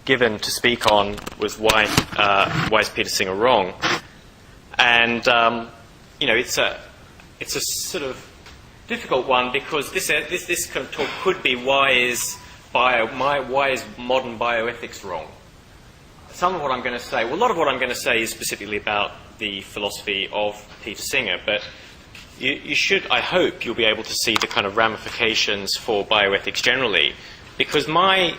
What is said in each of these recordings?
given to speak on was why is Peter Singer wrong? And it's a sort of difficult one, because this kind of talk could be why is modern bioethics wrong? Some of what I'm going to say, well, a lot of what I'm going to say is specifically about the philosophy of Peter Singer, but you should, I hope, you'll be able to see the kind of ramifications for bioethics generally, because my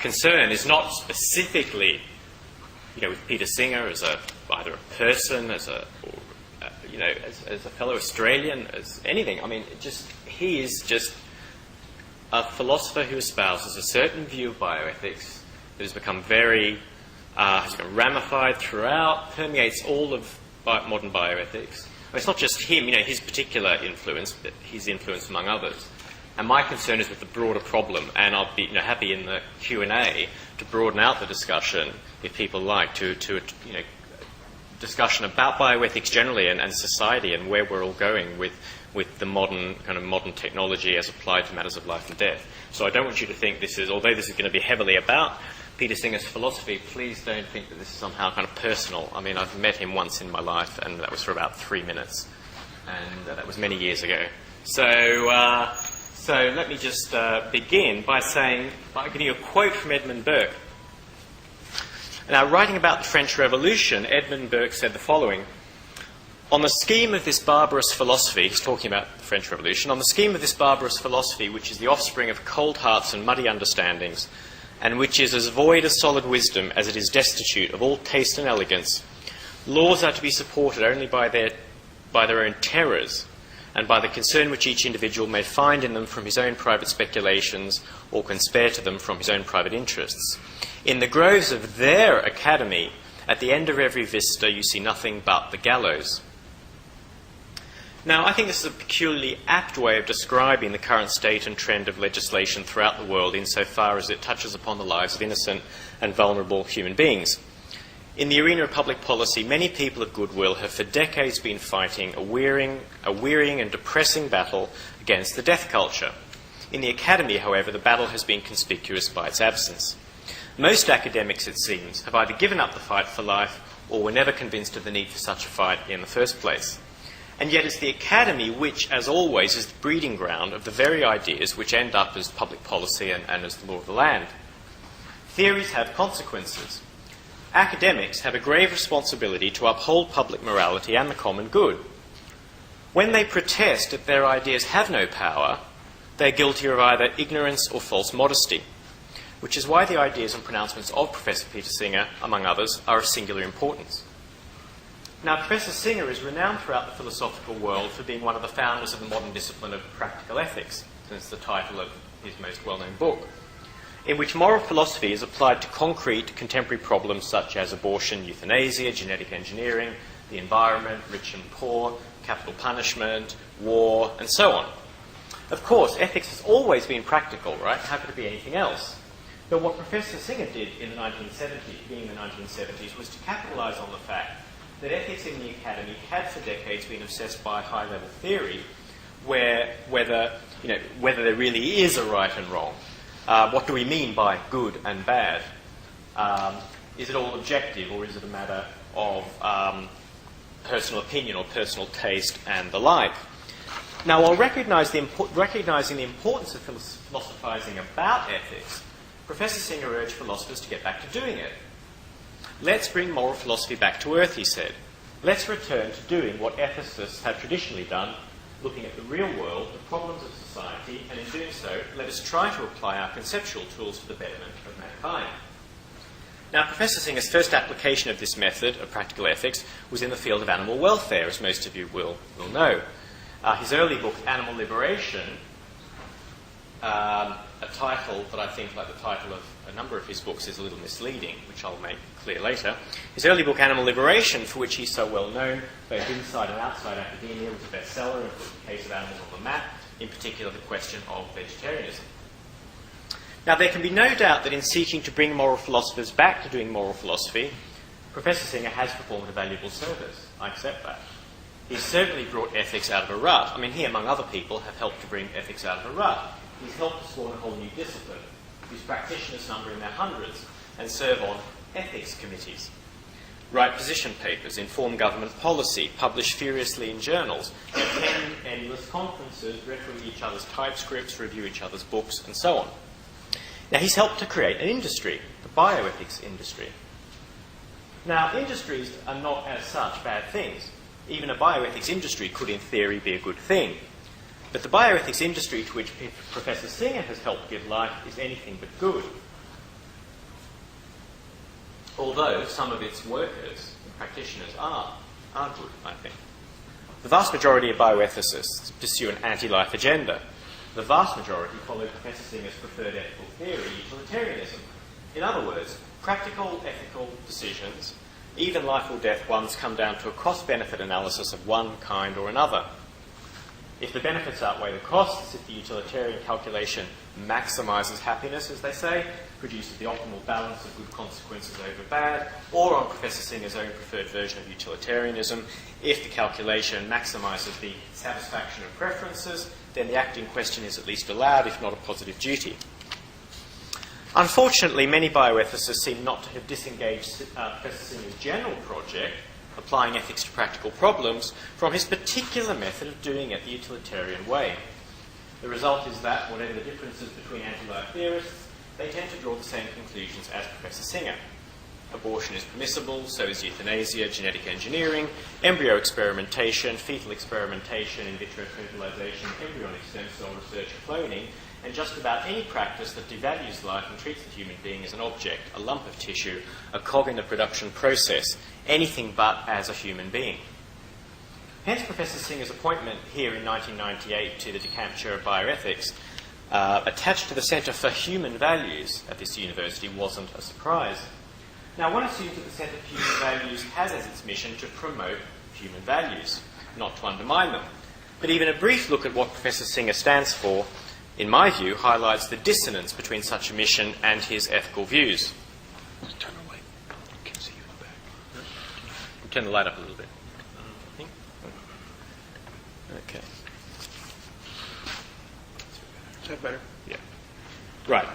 concern is not specifically, with Peter Singer as either a person, as a fellow Australian, as anything. I mean, he is just a philosopher who espouses a certain view of bioethics that has become has been ramified throughout, permeates all of modern bioethics. It's not just him, his particular influence, but his influence among others. And my concern is with the broader problem, and I'll be happy in the Q&A to broaden out the discussion, if people like, to discussion about bioethics generally and society and where we're all going with the modern technology as applied to matters of life and death. So I don't want you to think although this is going to be heavily about Peter Singer's philosophy, please don't think that this is somehow kind of personal. I mean, I've met him once in my life, and that was for about 3 minutes, and that was many years ago. So let me just begin by giving you a quote from Edmund Burke. Now, writing about the French Revolution, Edmund Burke said the following: "On the scheme of this barbarous philosophy," he's talking about the French Revolution, "on the scheme of this barbarous philosophy, which is the offspring of cold hearts and muddy understandings, and which is as void of solid wisdom as it is destitute of all taste and elegance, laws are to be supported only by their own terrors, and by the concern which each individual may find in them from his own private speculations, or can spare to them from his own private interests. In the groves of their academy, at the end of every vista, you see nothing but the gallows." Now, I think this is a peculiarly apt way of describing the current state and trend of legislation throughout the world, insofar as it touches upon the lives of innocent and vulnerable human beings. In the arena of public policy, many people of goodwill have for decades been fighting a wearying and depressing battle against the death culture. In the academy, however, the battle has been conspicuous by its absence. Most academics, it seems, have either given up the fight for life or were never convinced of the need for such a fight in the first place. And yet it's the academy which, as always, is the breeding ground of the very ideas which end up as public policy and as the law of the land. Theories have consequences. Academics have a grave responsibility to uphold public morality and the common good. When they protest that their ideas have no power, they're guilty of either ignorance or false modesty, which is why the ideas and pronouncements of Professor Peter Singer, among others, are of singular importance. Now, Professor Singer is renowned throughout the philosophical world for being one of the founders of the modern discipline of practical ethics, since the title of his most well-known book, in which moral philosophy is applied to concrete contemporary problems such as abortion, euthanasia, genetic engineering, the environment, rich and poor, capital punishment, war, and so on. Of course, ethics has always been practical, right? How could it be anything else? But what Professor Singer did in the 1970s, was to capitalise on the fact that ethics in the academy had for decades been obsessed by high-level theory, where whether there really is a right and wrong. What do we mean by good and bad? Is it all objective, or is it a matter of personal opinion or personal taste and the like? Now, while recognising the importance of philosophising about ethics, Professor Singer urged philosophers to get back to doing it. "Let's bring moral philosophy back to earth," he said. "Let's return to doing what ethicists have traditionally done, looking at the real world, the problems of society, and in doing so, let us try to apply our conceptual tools for the betterment of mankind." Now, Professor Singer's first application of this method of practical ethics was in the field of animal welfare, as most of you will know. His early book, Animal Liberation, a title that I think, like the title of a number of his books, is a little misleading, which I'll make clear later. His early book, Animal Liberation, for which he's so well known, both inside and outside academia, was a bestseller and put the case of animals on the map, in particular the question of vegetarianism. Now, there can be no doubt that in seeking to bring moral philosophers back to doing moral philosophy, Professor Singer has performed a valuable service. I accept that. He's certainly brought ethics out of a rut. I mean, he, among other people, have helped to bring ethics out of a rut. He's helped to spawn a whole new discipline. whose practitioners number in their hundreds and serve on ethics committees, write position papers, inform government policy, publish furiously in journals, attend endless conferences, referee each other's typescripts, review each other's books, and so on. Now, he's helped to create an industry, the bioethics industry. Now, industries are not as such bad things. Even a bioethics industry could, in theory, be a good thing. But the bioethics industry to which Professor Singer has helped give life is anything but good. Although some of its workers and practitioners are good, I think. The vast majority of bioethicists pursue an anti-life agenda. The vast majority follow Professor Singer's preferred ethical theory, utilitarianism. In other words, practical ethical decisions, even life or death ones, come down to a cost-benefit analysis of one kind or another. If the benefits outweigh the costs, if the utilitarian calculation maximises happiness, as they say, produces the optimal balance of good consequences over bad, or on Professor Singer's own preferred version of utilitarianism, if the calculation maximises the satisfaction of preferences, then the act in question is at least allowed, if not a positive duty. Unfortunately, many bioethicists seem not to have disengaged Professor Singer's general project, applying ethics to practical problems, from his particular method of doing it the utilitarian way. The result is that, whatever the differences between anti-life theorists, they tend to draw the same conclusions as Professor Singer. Abortion is permissible, so is euthanasia, genetic engineering, embryo experimentation, fetal experimentation, in vitro fertilization, embryonic stem cell research, cloning, and just about any practice that devalues life and treats the human being as an object, a lump of tissue, a cog in the production process, anything but as a human being. Hence, Professor Singer's appointment here in 1998 to the DeCamp Chair of Bioethics, attached to the Centre for Human Values at this university, wasn't a surprise. Now, one assumes that the Centre for Human Values has as its mission to promote human values, not to undermine them. But even a brief look at what Professor Singer stands for, in my view, highlights the dissonance between such a mission and his ethical views. Turn the light. I can see you in the back. Turn the light up a little bit. Okay. Is that better? Yeah. Right.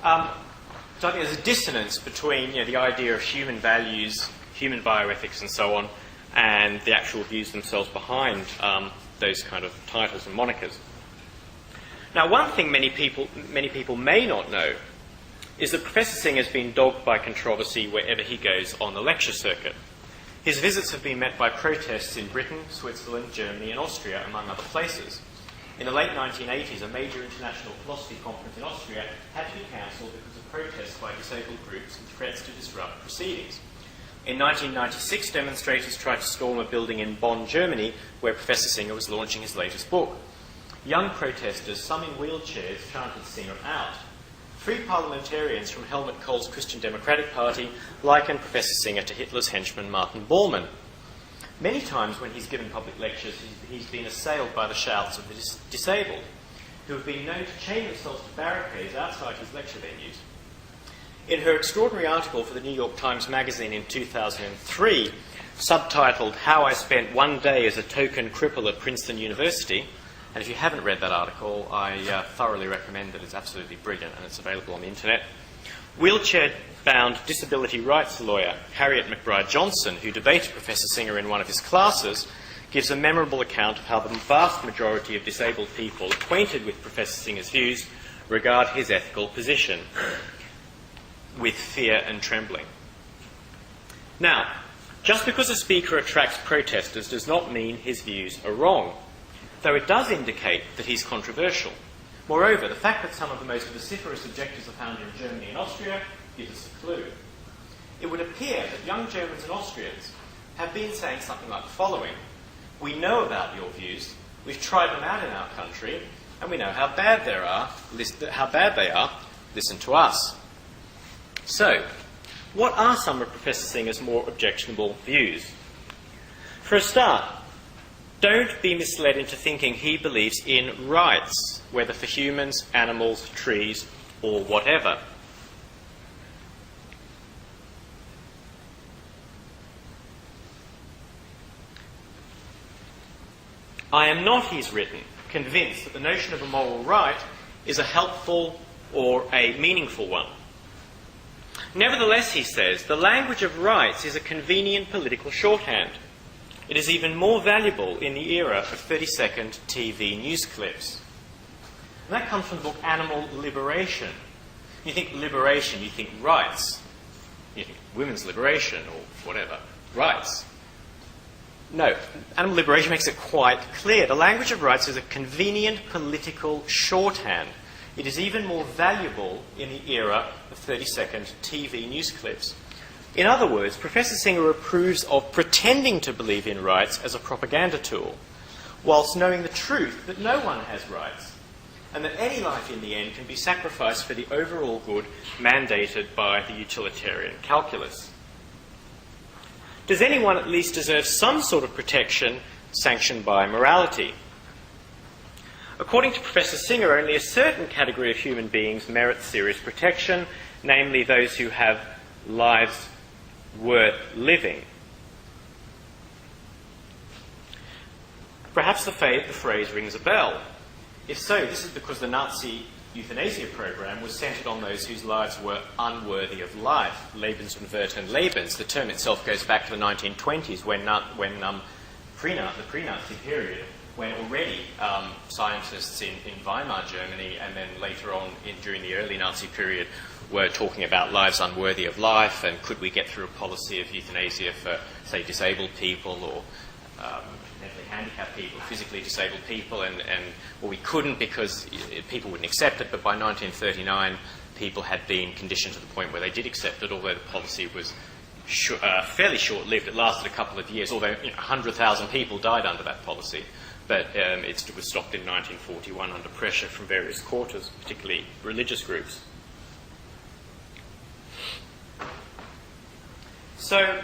So I think there's a dissonance between the idea of human values, human bioethics, and so on, and the actual views themselves behind those kind of titles and monikers. Now, one thing many people may not know is that Professor Singer has been dogged by controversy wherever he goes on the lecture circuit. His visits have been met by protests in Britain, Switzerland, Germany, and Austria, among other places. In the late 1980s, a major international philosophy conference in Austria had to be cancelled because of protests by disabled groups and threats to disrupt proceedings. In 1996, demonstrators tried to storm a building in Bonn, Germany, where Professor Singer was launching his latest book. Young protesters, some in wheelchairs, chanted Singer out. 3 parliamentarians from Helmut Kohl's Christian Democratic Party likened Professor Singer to Hitler's henchman Martin Bormann. Many times when he's given public lectures, he's been assailed by the shouts of the disabled, who have been known to chain themselves to barricades outside his lecture venues. In her extraordinary article for the New York Times Magazine in 2003, subtitled "How I Spent One Day as a Token Cripple at Princeton University," and if you haven't read that article, I thoroughly recommend it. It's absolutely brilliant, and it's available on the internet. Wheelchair-bound disability rights lawyer Harriet McBride Johnson, who debated Professor Singer in one of his classes, gives a memorable account of how the vast majority of disabled people acquainted with Professor Singer's views regard his ethical position with fear and trembling. Now, just because a speaker attracts protesters does not mean his views are wrong, though it does indicate that he's controversial. Moreover, the fact that some of the most vociferous objectors are found in Germany and Austria gives us a clue. It would appear that young Germans and Austrians have been saying something like the following: "We know about your views, we've tried them out in our country, and we know how bad they are. Listen to us." So, what are some of Professor Singer's more objectionable views? For a start, don't be misled into thinking he believes in rights, whether for humans, animals, trees, or whatever. "I am not," he's written, "convinced that the notion of a moral right is a helpful or a meaningful one. Nevertheless, he says, the language of rights is a convenient political shorthand. It is even more valuable in the era of 30-second TV news clips. And that comes from the book Animal Liberation. You think liberation, you think rights. You think women's liberation or whatever. Rights. No, Animal Liberation makes it quite clear. The language of rights is a convenient political shorthand. It is even more valuable in the era of 30-second TV news clips. In other words, Professor Singer approves of pretending to believe in rights as a propaganda tool, whilst knowing the truth that no one has rights, and that any life in the end can be sacrificed for the overall good mandated by the utilitarian calculus. Does anyone at least deserve some sort of protection sanctioned by morality? According to Professor Singer, only a certain category of human beings merits serious protection, namely those who have lives worth living. Perhaps the phrase rings a bell. If so, this is because the Nazi euthanasia program was centred on those whose lives were unworthy of life. Lebenswert Lebens. The term itself goes back to the 1920s when the pre-Nazi period, when already scientists in Weimar, Germany, and then later on during the early Nazi period, were talking about lives unworthy of life, and could we get through a policy of euthanasia for, say, disabled people or mentally handicapped people, physically disabled people, and well, we couldn't because people wouldn't accept it, but by 1939 people had been conditioned to the point where they did accept it, although the policy was fairly short-lived. It lasted a couple of years, although 100,000 people died under that policy. But it was stopped in 1941 under pressure from various quarters, particularly religious groups. So,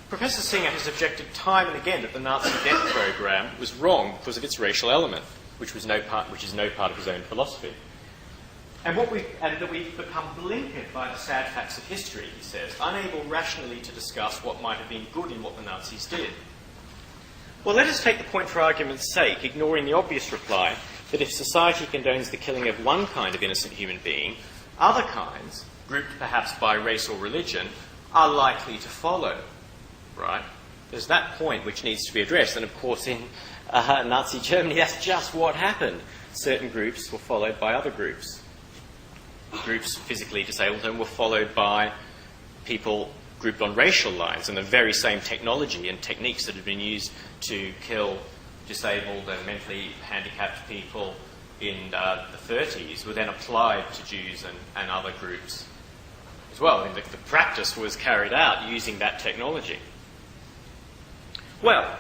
Professor Singer has objected time and again that the Nazi death program was wrong because of its racial element, which is no part of his own philosophy. And that we've become blinkered by the sad facts of history, he says, unable rationally to discuss what might have been good in what the Nazis did. Well, let us take the point for argument's sake, ignoring the obvious reply that if society condones the killing of one kind of innocent human being, other kinds, grouped perhaps by race or religion, are likely to follow. Right? There's that point which needs to be addressed, and of course in Nazi Germany that's just what happened. Certain groups were followed by other groups. Groups physically disabled and were followed by people grouped on racial lines, and the very same technology and techniques that had been used to kill disabled and mentally handicapped people in the 30s were then applied to Jews and other groups as well. I mean, the practice was carried out using that technology. Well,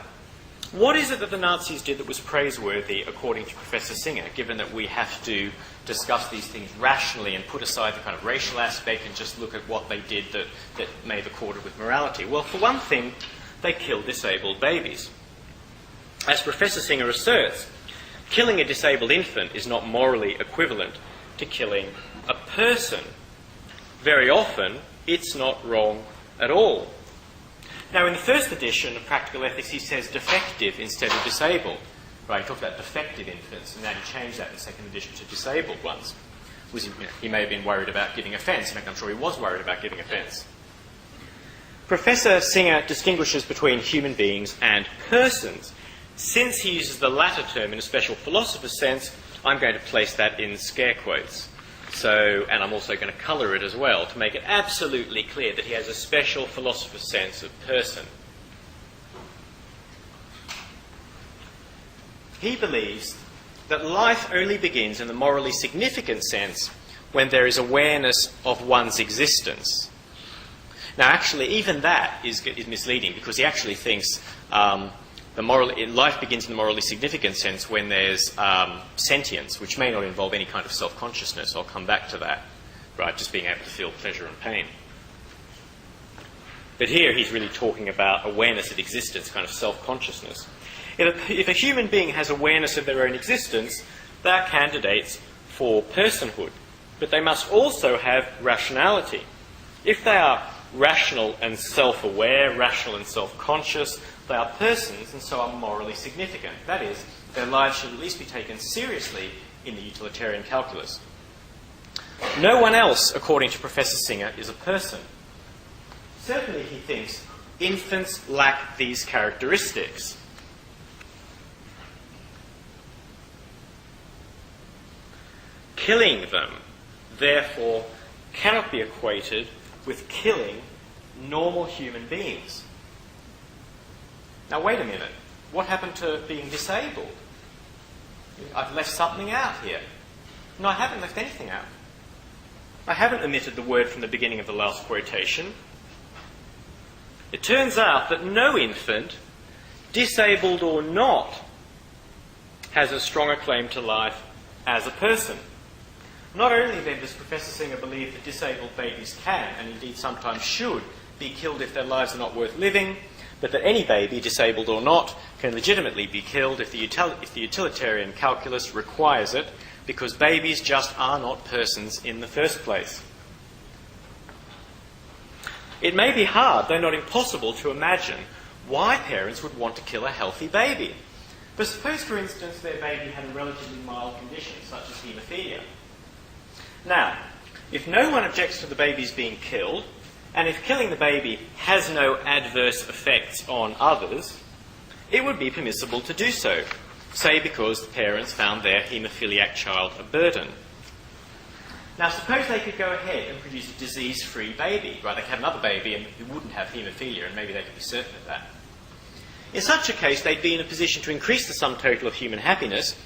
what is it that the Nazis did that was praiseworthy, according to Professor Singer, given that we have to discuss these things rationally and put aside the kind of racial aspect and just look at what they did that may have accorded with morality? Well, for one thing, they killed disabled babies. As Professor Singer asserts, killing a disabled infant is not morally equivalent to killing a person. Very often, it's not wrong at all. Now, in the first edition of Practical Ethics, he says defective instead of disabled. Right, he talked about defective infants, and now he changed that in the second edition to disabled ones. He may have been worried about giving offence. In fact, I'm sure he was worried about giving offence. Professor Singer distinguishes between human beings and persons. Since he uses the latter term in a special philosopher's sense, I'm going to place that in scare quotes. And I'm also going to colour it as well to make it absolutely clear that he has a special philosopher's sense of person. He believes that life only begins in the morally significant sense when there is awareness of one's existence. Now, actually, even that is misleading, because he actually thinks life begins in the morally significant sense when there's sentience, which may not involve any kind of self-consciousness. I'll come back to that, right? Just being able to feel pleasure and pain. But here he's really talking about awareness of existence, kind of self-consciousness. If a human being has awareness of their own existence, they are candidates for personhood. But they must also have rationality. If they are rational and self-aware, rational and self-conscious, they are persons and so are morally significant. That is, their lives should at least be taken seriously in the utilitarian calculus. No one else, according to Professor Singer, is a person. Certainly, he thinks, infants lack these characteristics. Killing them, therefore, cannot be equated with killing normal human beings. Now, wait a minute. What happened to being disabled? I've left something out here. No, I haven't left anything out. I haven't omitted the word from the beginning of the last quotation. It turns out that no infant, disabled or not, has a stronger claim to life as a person. Not only then does Professor Singer believe that disabled babies can, and indeed sometimes should, be killed if their lives are not worth living, but that any baby, disabled or not, can legitimately be killed if the utilitarian calculus requires it, because babies just are not persons in the first place. It may be hard, though not impossible, to imagine why parents would want to kill a healthy baby. But suppose, for instance, their baby had a relatively mild condition, such as haemophilia. Now, if no one objects to the baby's being killed, and if killing the baby has no adverse effects on others, it would be permissible to do so, say because the parents found their haemophiliac child a burden. Now, suppose they could go ahead and produce a disease-free baby. Right, they could have another baby and who wouldn't have haemophilia, and maybe they could be certain of that. In such a case, they'd be in a position to increase the sum total of human happiness,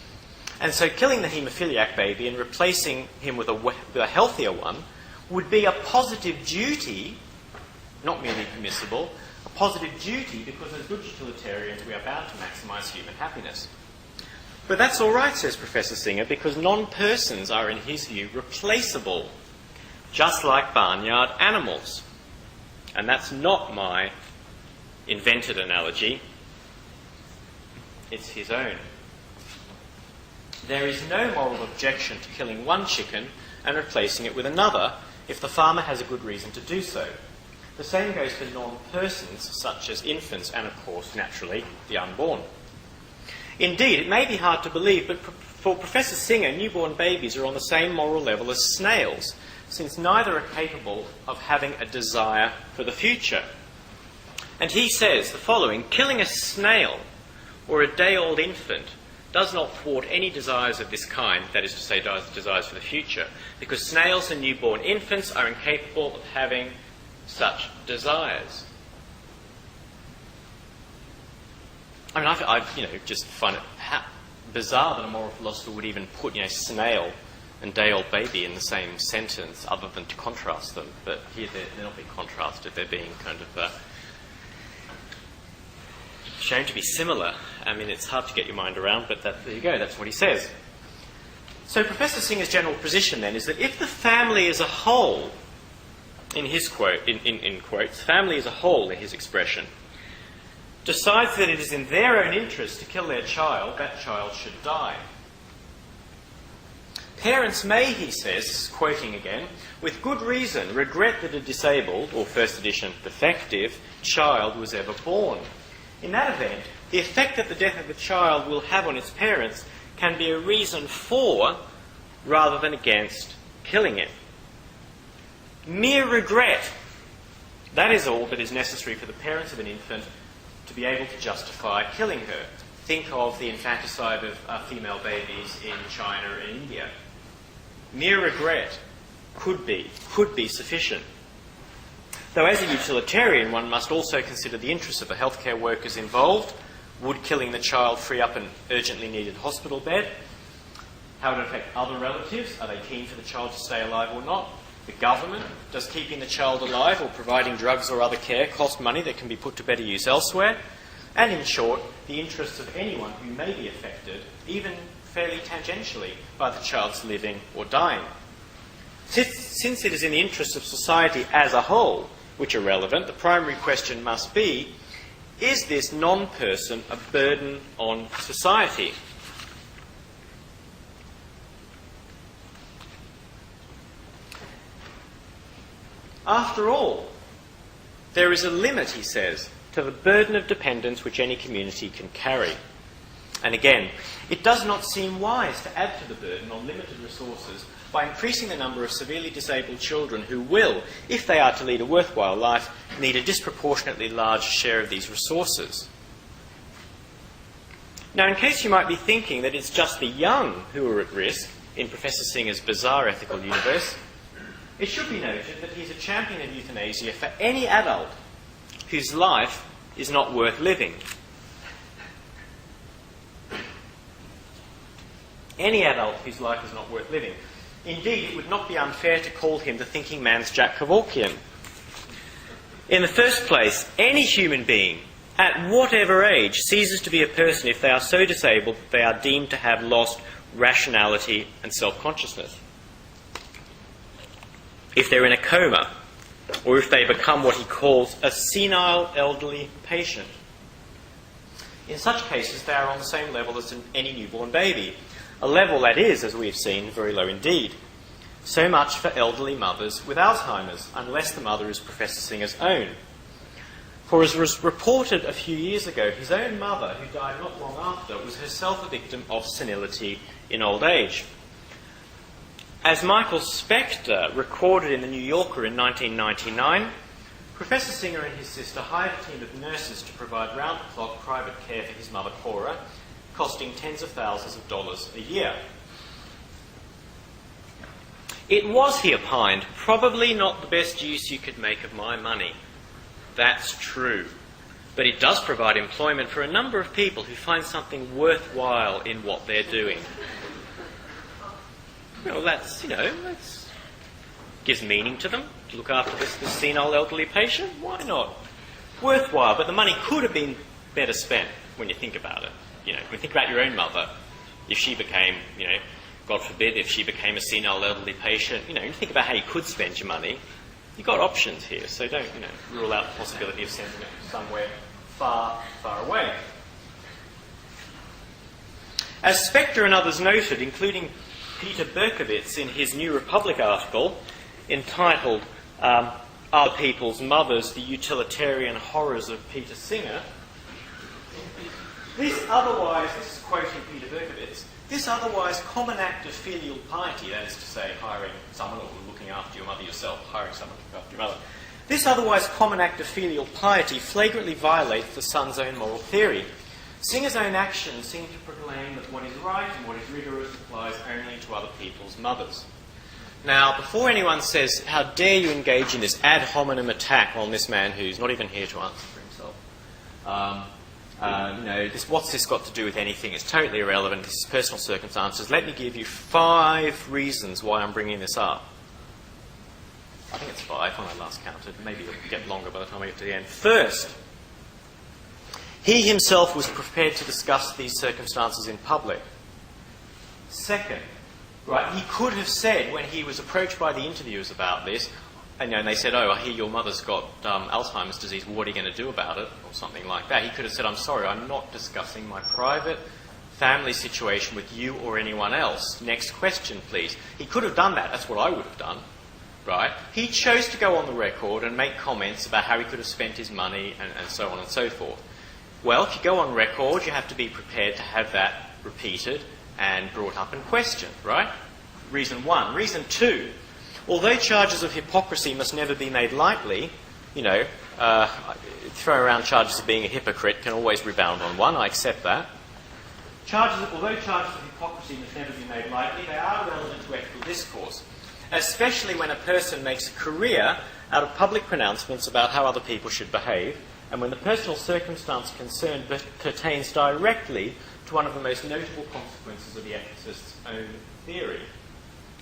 and so killing the haemophiliac baby and replacing him with a healthier one would be a positive duty, not merely permissible, a positive duty because as good utilitarians we are bound to maximise human happiness. But that's all right, says Professor Singer, because non-persons are, in his view, replaceable, just like barnyard animals. And that's not my invented analogy. It's his own. There is no moral objection to killing one chicken and replacing it with another if the farmer has a good reason to do so. The same goes for non-persons, such as infants and, of course, naturally, the unborn. Indeed, it may be hard to believe, but for Professor Singer, newborn babies are on the same moral level as snails, since neither are capable of having a desire for the future. And he says the following: killing a snail or a day-old infant does not thwart any desires of this kind, that is to say, desires for the future, because snails and newborn infants are incapable of having such desires. I mean, I just find it bizarre that a moral philosopher would even put, snail and day-old baby in the same sentence, other than to contrast them. But here they're not being contrasted; they're being kind of shown to be similar. I mean, it's hard to get your mind around, but there you go. That's what he says. So, Professor Singer's general position then is that if the family as a whole, in his quote, in quotes, family as a whole, in his expression, decides that it is in their own interest to kill their child, that child should die. Parents may, he says, quoting again, with good reason regret that a disabled, or first edition defective, child was ever born. In that event, the effect that the death of the child will have on its parents can be a reason for, rather than against, killing it. Mere regret, that is all that is necessary for the parents of an infant to be able to justify killing her. Think of the infanticide of female babies in China and India. Mere regret could be sufficient. Though as a utilitarian, one must also consider the interests of the healthcare workers involved. Would killing the child free up an urgently needed hospital bed? How would it affect other relatives? Are they keen for the child to stay alive or not? The government? Does keeping the child alive or providing drugs or other care cost money that can be put to better use elsewhere? And in short, the interests of anyone who may be affected, even fairly tangentially, by the child's living or dying. Since it is in the interests of society as a whole which are relevant, the primary question must be, is this non-person a burden on society? After all, there is a limit, he says, to the burden of dependence which any community can carry. And again, it does not seem wise to add to the burden on limited resources by increasing the number of severely disabled children who will, if they are to lead a worthwhile life, need a disproportionately large share of these resources. Now, in case you might be thinking that it's just the young who are at risk in Professor Singer's bizarre ethical universe, it should be noted that he's a champion of euthanasia for any adult whose life is not worth living. Any adult whose life is not worth living. Indeed, it would not be unfair to call him the thinking man's Jack Kevorkian. In the first place, any human being, at whatever age, ceases to be a person if they are so disabled that they are deemed to have lost rationality and self-consciousness. If they're in a coma, or if they become what he calls a senile elderly patient. In such cases, they are on the same level as any newborn baby. A level that is, as we have seen, very low indeed. So much for elderly mothers with Alzheimer's, unless the mother is Professor Singer's own. For as was reported a few years ago, his own mother, who died not long after, was herself a victim of senility in old age. As Michael Spector recorded in the New Yorker in 1999, Professor Singer and his sister hired a team of nurses to provide round-the-clock private care for his mother Cora, costing tens of thousands of dollars a year. It was, he opined, probably not the best use you could make of my money. That's true. But it does provide employment for a number of people who find something worthwhile in what they're doing. Well, that's, gives meaning to them. To look after this senile elderly patient, why not? Worthwhile, but the money could have been better spent when you think about it. When you think about your own mother, if she became, God forbid, if she became a senile elderly patient, you think about how you could spend your money. You've got options here, so don't, rule out the possibility of sending it somewhere far, far away. As Spector and others noted, including Peter Berkowitz in his New Republic article entitled Other People's Mothers, the Utilitarian Horrors of Peter Singer, this is quoting Peter Berkowitz, this otherwise common act of filial piety, that is to say, hiring someone or looking after your mother yourself, hiring someone to look after your mother, this otherwise common act of filial piety flagrantly violates the son's own moral theory. Singer's own actions seem to proclaim that what is right and what is rigorous applies only to other people's mothers. Now, before anyone says, how dare you engage in this ad hominem attack on this man who's not even here to answer for himself, what's this got to do with anything? It's totally irrelevant. This is personal circumstances. Let me give you 5 reasons why I'm bringing this up. I think it's 5 when I last counted. Maybe it'll get longer by the time I get to the end. First, he himself was prepared to discuss these circumstances in public. Second, he could have said when he was approached by the interviewers about this, and they said, oh, I hear your mother's got Alzheimer's disease, what are you going to do about it? Or something like that. He could have said, I'm sorry, I'm not discussing my private family situation with you or anyone else. Next question, please. He could have done that. That's what I would have done. Right? He chose to go on the record and make comments about how he could have spent his money and so on and so forth. Well, if you go on record, you have to be prepared to have that repeated and brought up and questioned, right? Reason 1. Reason 2. Although charges of hypocrisy must never be made lightly, throw around charges of being a hypocrite can always rebound on one. I accept that. Although charges of hypocrisy must never be made lightly, they are relevant to ethical discourse, especially when a person makes a career out of public pronouncements about how other people should behave, and when the personal circumstance concerned pertains directly to one of the most notable consequences of the ethicist's own theory.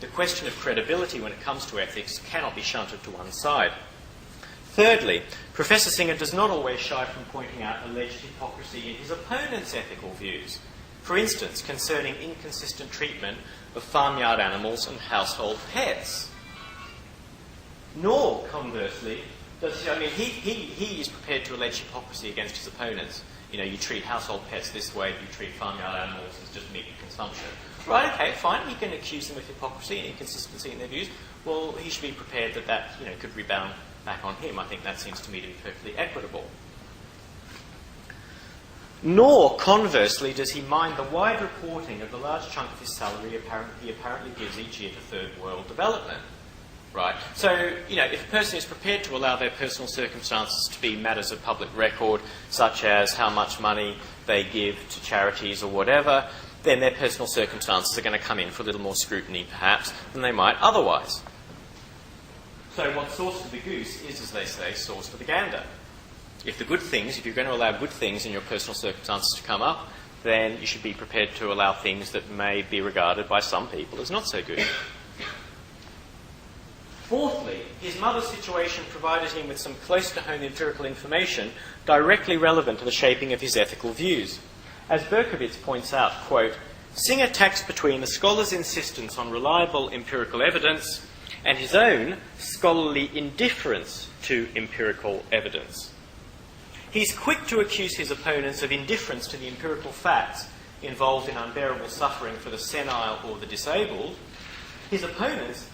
The question of credibility when it comes to ethics cannot be shunted to one side. Thirdly, Professor Singer does not always shy from pointing out alleged hypocrisy in his opponent's ethical views. For instance, concerning inconsistent treatment of farmyard animals and household pets. Nor, conversely, does he is prepared to allege hypocrisy against his opponents. You treat household pets this way, you treat farmyard animals as just meat consumption. Right, okay, fine, you can accuse them of hypocrisy and inconsistency in their views. Well, he should be prepared that could rebound back on him. I think that seems to me to be perfectly equitable. Nor, conversely, does he mind the wide reporting of the large chunk of his salary he apparently gives each year to third world development. Right? So, if a person is prepared to allow their personal circumstances to be matters of public record, such as how much money they give to charities or whatever, then their personal circumstances are going to come in for a little more scrutiny, perhaps, than they might otherwise. So what's sauce for the goose is, as they say, sauce for the gander. If you're going to allow good things in your personal circumstances to come up, then you should be prepared to allow things that may be regarded by some people as not so good. Fourthly, his mother's situation provided him with some close-to-home empirical information directly relevant to the shaping of his ethical views. As Berkowitz points out, quote, Singer taxed between the scholar's insistence on reliable empirical evidence and his own scholarly indifference to empirical evidence. He's quick to accuse his opponents of indifference to the empirical facts involved in unbearable suffering for the senile or the disabled. His opponents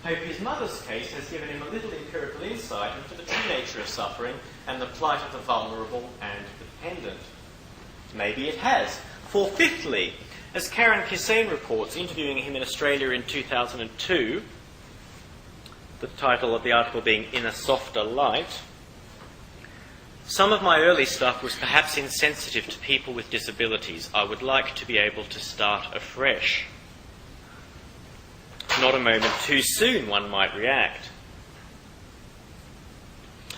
hope his mother's case has given him a little empirical insight into the true nature of suffering and the plight of the vulnerable and dependent. Maybe it has. For fifthly, as Karen Kissane reports, interviewing him in Australia in 2002, the title of the article being In a Softer Light, some of my early stuff was perhaps insensitive to people with disabilities. I would like to be able to start afresh. Not a moment too soon, one might react.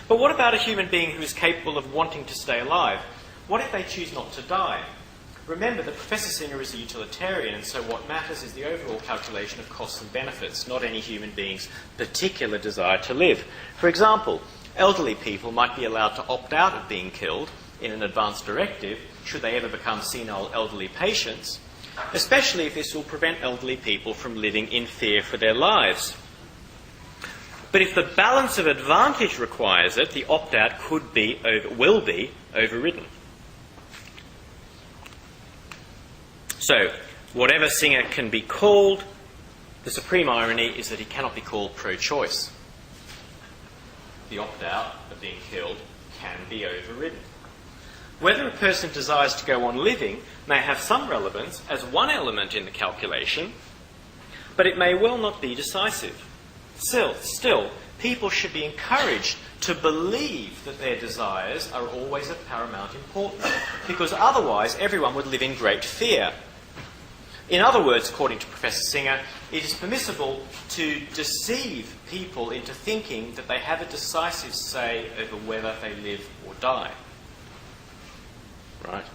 But what about a human being who is capable of wanting to stay alive? What if they choose not to die? Remember that Professor Singer is a utilitarian, and so what matters is the overall calculation of costs and benefits, not any human being's particular desire to live. For example, elderly people might be allowed to opt out of being killed in an advance directive, should they ever become senile elderly patients, especially if this will prevent elderly people from living in fear for their lives. But if the balance of advantage requires it, the opt-out will be overridden. So, whatever Singer can be called, the supreme irony is that he cannot be called pro-choice. The opt-out of being killed can be overridden. Whether a person desires to go on living may have some relevance as one element in the calculation, but it may well not be decisive. Still, people should be encouraged to believe that their desires are always of paramount importance, because otherwise everyone would live in great fear. In other words, according to Professor Singer, it is permissible to deceive people into thinking that they have a decisive say over whether they live or die. Right?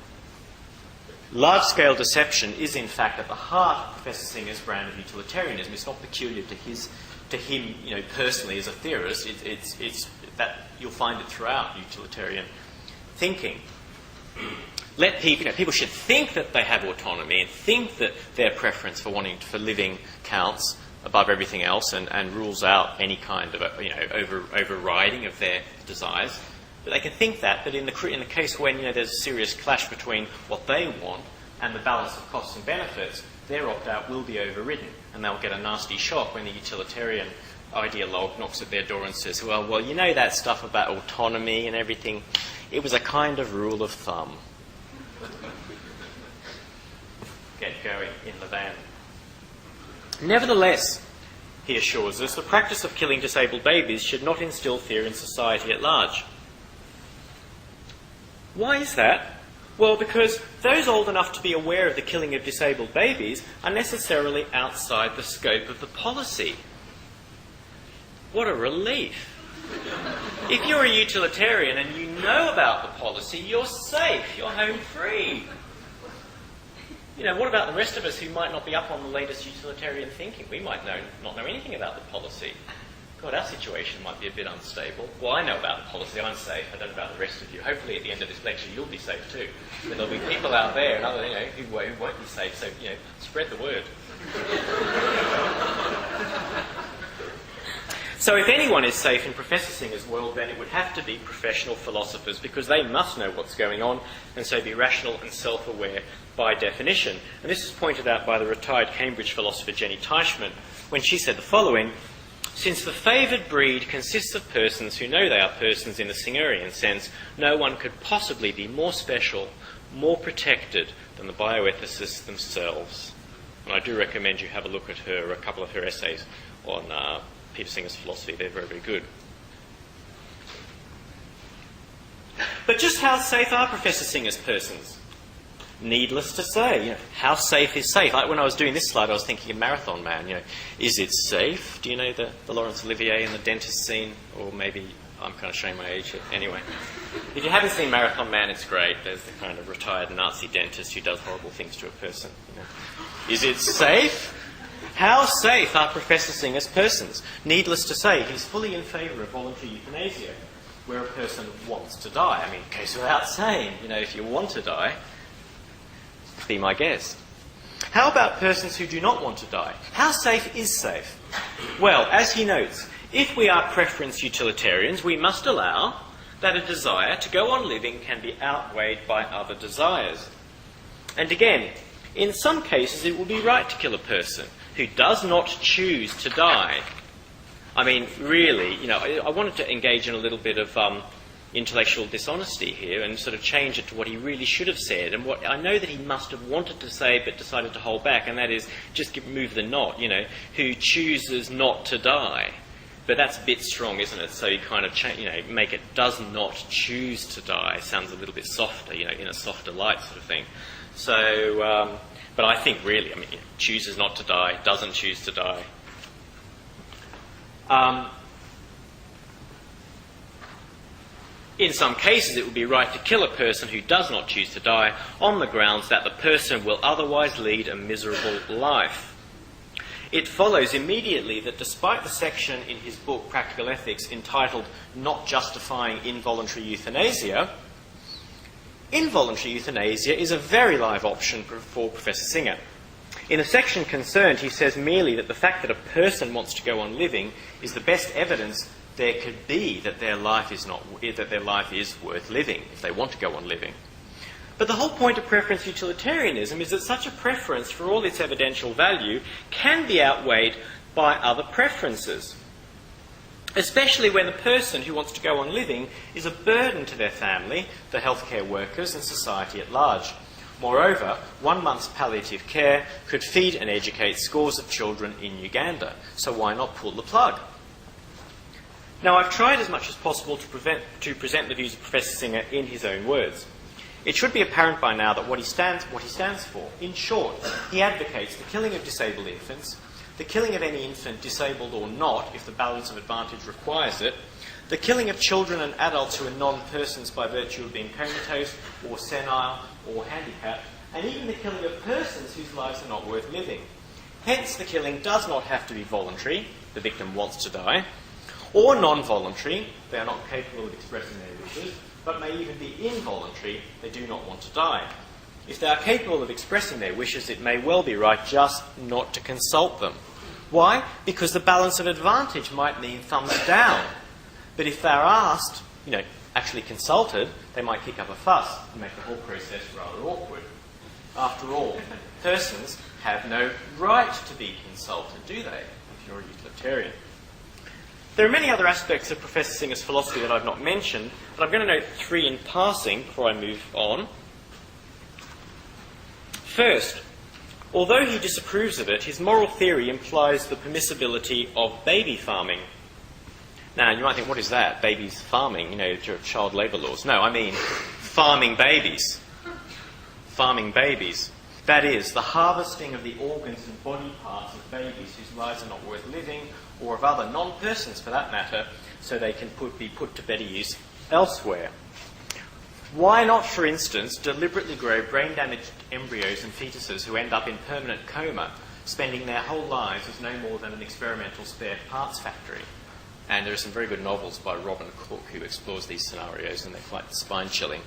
Large-scale deception is, in fact, at the heart of Professor Singer's brand of utilitarianism. It's not peculiar to him, personally as a theorist. It's that you'll find it throughout utilitarian thinking. Let people should think that they have autonomy and think that their preference for living counts above everything else and rules out any kind of overriding of their desires. But they can think that, but in the case when there's a serious clash between what they want and the balance of costs and benefits, their opt-out will be overridden, and they'll get a nasty shock when the utilitarian ideologue knocks at their door and says, well, that stuff about autonomy and everything, it was a kind of rule of thumb. Get going in the van. Nevertheless, he assures us, the practice of killing disabled babies should not instill fear in society at large. Why is that? Well, because those old enough to be aware of the killing of disabled babies are necessarily outside the scope of the policy. What a relief. If you're a utilitarian and you know about the policy, you're safe, you're home free. What about the rest of us who might not be up on the latest utilitarian thinking? We might not know anything about the policy. God, our situation might be a bit unstable. Well, I know about the policy, I'm safe. I don't know about the rest of you. Hopefully at the end of this lecture you'll be safe too. But there'll be people out there and other, who won't be safe, so, spread the word. So if anyone is safe in Professor Singer's world, then it would have to be professional philosophers, because they must know what's going on and so be rational and self-aware by definition. And this is pointed out by the retired Cambridge philosopher Jenny Teichmann when she said the following: since the favoured breed consists of persons who know they are persons in the Singerian sense, no one could possibly be more special, more protected than the bioethicists themselves. And I do recommend you have a look at a couple of her essays on Peter Singer's philosophy. They're very, very good. But just how safe are Professor Singer's persons? Needless to say, how safe is safe? When I was doing this slide, I was thinking of Marathon Man. Is it safe? Do you know the Laurence Olivier and the dentist scene? Or maybe I'm kind of showing my age here. Anyway, if you haven't seen Marathon Man, it's great. There's the kind of retired Nazi dentist who does horrible things to a person. Is it safe? How safe are Professor Singer's persons? Needless to say, he's fully in favour of voluntary euthanasia, where a person wants to die. I mean, it goes without saying, if you want to die, be my guest. How about persons who do not want to die? How safe is safe? Well, as he notes, if we are preference utilitarians, we must allow that a desire to go on living can be outweighed by other desires. And again, in some cases it will be right to kill a person who does not choose to die. I mean, really, I wanted to engage in a little bit of intellectual dishonesty here and sort of change it to what he really should have said, and what I know that he must have wanted to say but decided to hold back, and that is just move the not, who chooses not to die. But that's a bit strong, isn't it? So you kind of make it does not choose to die. Sounds a little bit softer, in a softer light sort of thing. So, but I think really, chooses not to die, doesn't choose to die. In some cases, it would be right to kill a person who does not choose to die on the grounds that the person will otherwise lead a miserable life. It follows immediately that despite the section in his book, Practical Ethics, entitled Not Justifying Involuntary Euthanasia, involuntary euthanasia is a very live option for Professor Singer. In a section concerned, he says merely that the fact that a person wants to go on living is the best evidence there could be that their life is worth living if they want to go on living. But the whole point of preference utilitarianism is that such a preference, for all its evidential value, can be outweighed by other preferences, especially when the person who wants to go on living is a burden to their family, the healthcare workers, and society at large. Moreover, 1 month's palliative care could feed and educate scores of children in Uganda, so why not pull the plug? Now, I've tried as much as possible to present the views of Professor Singer in his own words. It should be apparent by now that what he stands for. In short, he advocates the killing of disabled infants, the killing of any infant, disabled or not, if the balance of advantage requires it, the killing of children and adults who are non-persons by virtue of being comatose or senile or handicapped, and even the killing of persons whose lives are not worth living. Hence, the killing does not have to be voluntary, the victim wants to die, or non-voluntary, they are not capable of expressing their wishes, but may even be involuntary, they do not want to die. If they are capable of expressing their wishes, it may well be right just not to consult them. Why? Because the balance of advantage might mean thumbs down. But if they're asked, actually consulted, they might kick up a fuss and make the whole process rather awkward. After all, persons have no right to be consulted, do they, if you're a utilitarian? There are many other aspects of Professor Singer's philosophy that I've not mentioned, but I'm going to note 3 in passing before I move on. First, although he disapproves of it, his moral theory implies the permissibility of baby farming. Now, you might think, what is that? Babies farming, child labour laws. No, I mean farming babies. Farming babies. That is, the harvesting of the organs and body parts of babies whose lives are not worth living, or of other non-persons for that matter, so they can be put to better use elsewhere. Why not, for instance, deliberately grow brain-damaged embryos and fetuses who end up in permanent coma, spending their whole lives as no more than an experimental spare parts factory? And there are some very good novels by Robin Cook who explores these scenarios, and they're quite spine-chilling.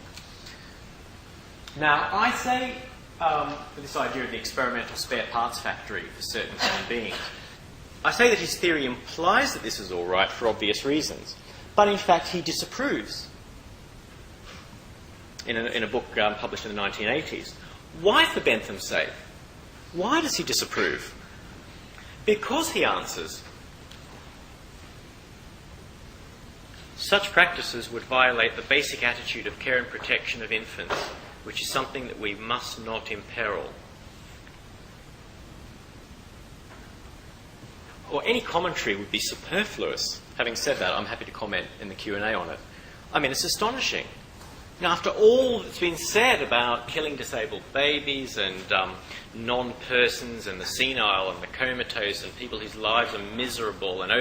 Now, I say, for this idea of the experimental spare parts factory for certain human beings, I say that his theory implies that this is all right for obvious reasons, but in fact he disapproves. In a book published in the 1980s. Why, for Bentham's sake? Why does he disapprove? Because, he answers, such practices would violate the basic attitude of care and protection of infants which is something that we must not imperil. Or any commentary would be superfluous. Having said that, I'm happy to comment in the Q&A on it. I mean, it's astonishing. Now, after all that's been said about killing disabled babies and non-persons and the senile and the comatose and people whose lives are miserable and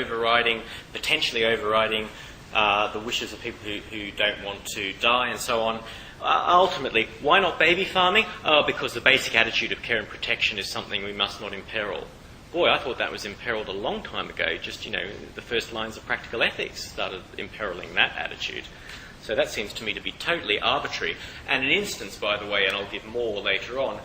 potentially overriding the wishes of people who don't want to die and so on, ultimately, why not baby farming? Oh, because the basic attitude of care and protection is something we must not imperil. Boy, I thought that was imperiled a long time ago. Just, the first lines of practical ethics started imperiling that attitude. So that seems to me to be totally arbitrary. And an instance, by the way, and I'll give more later on,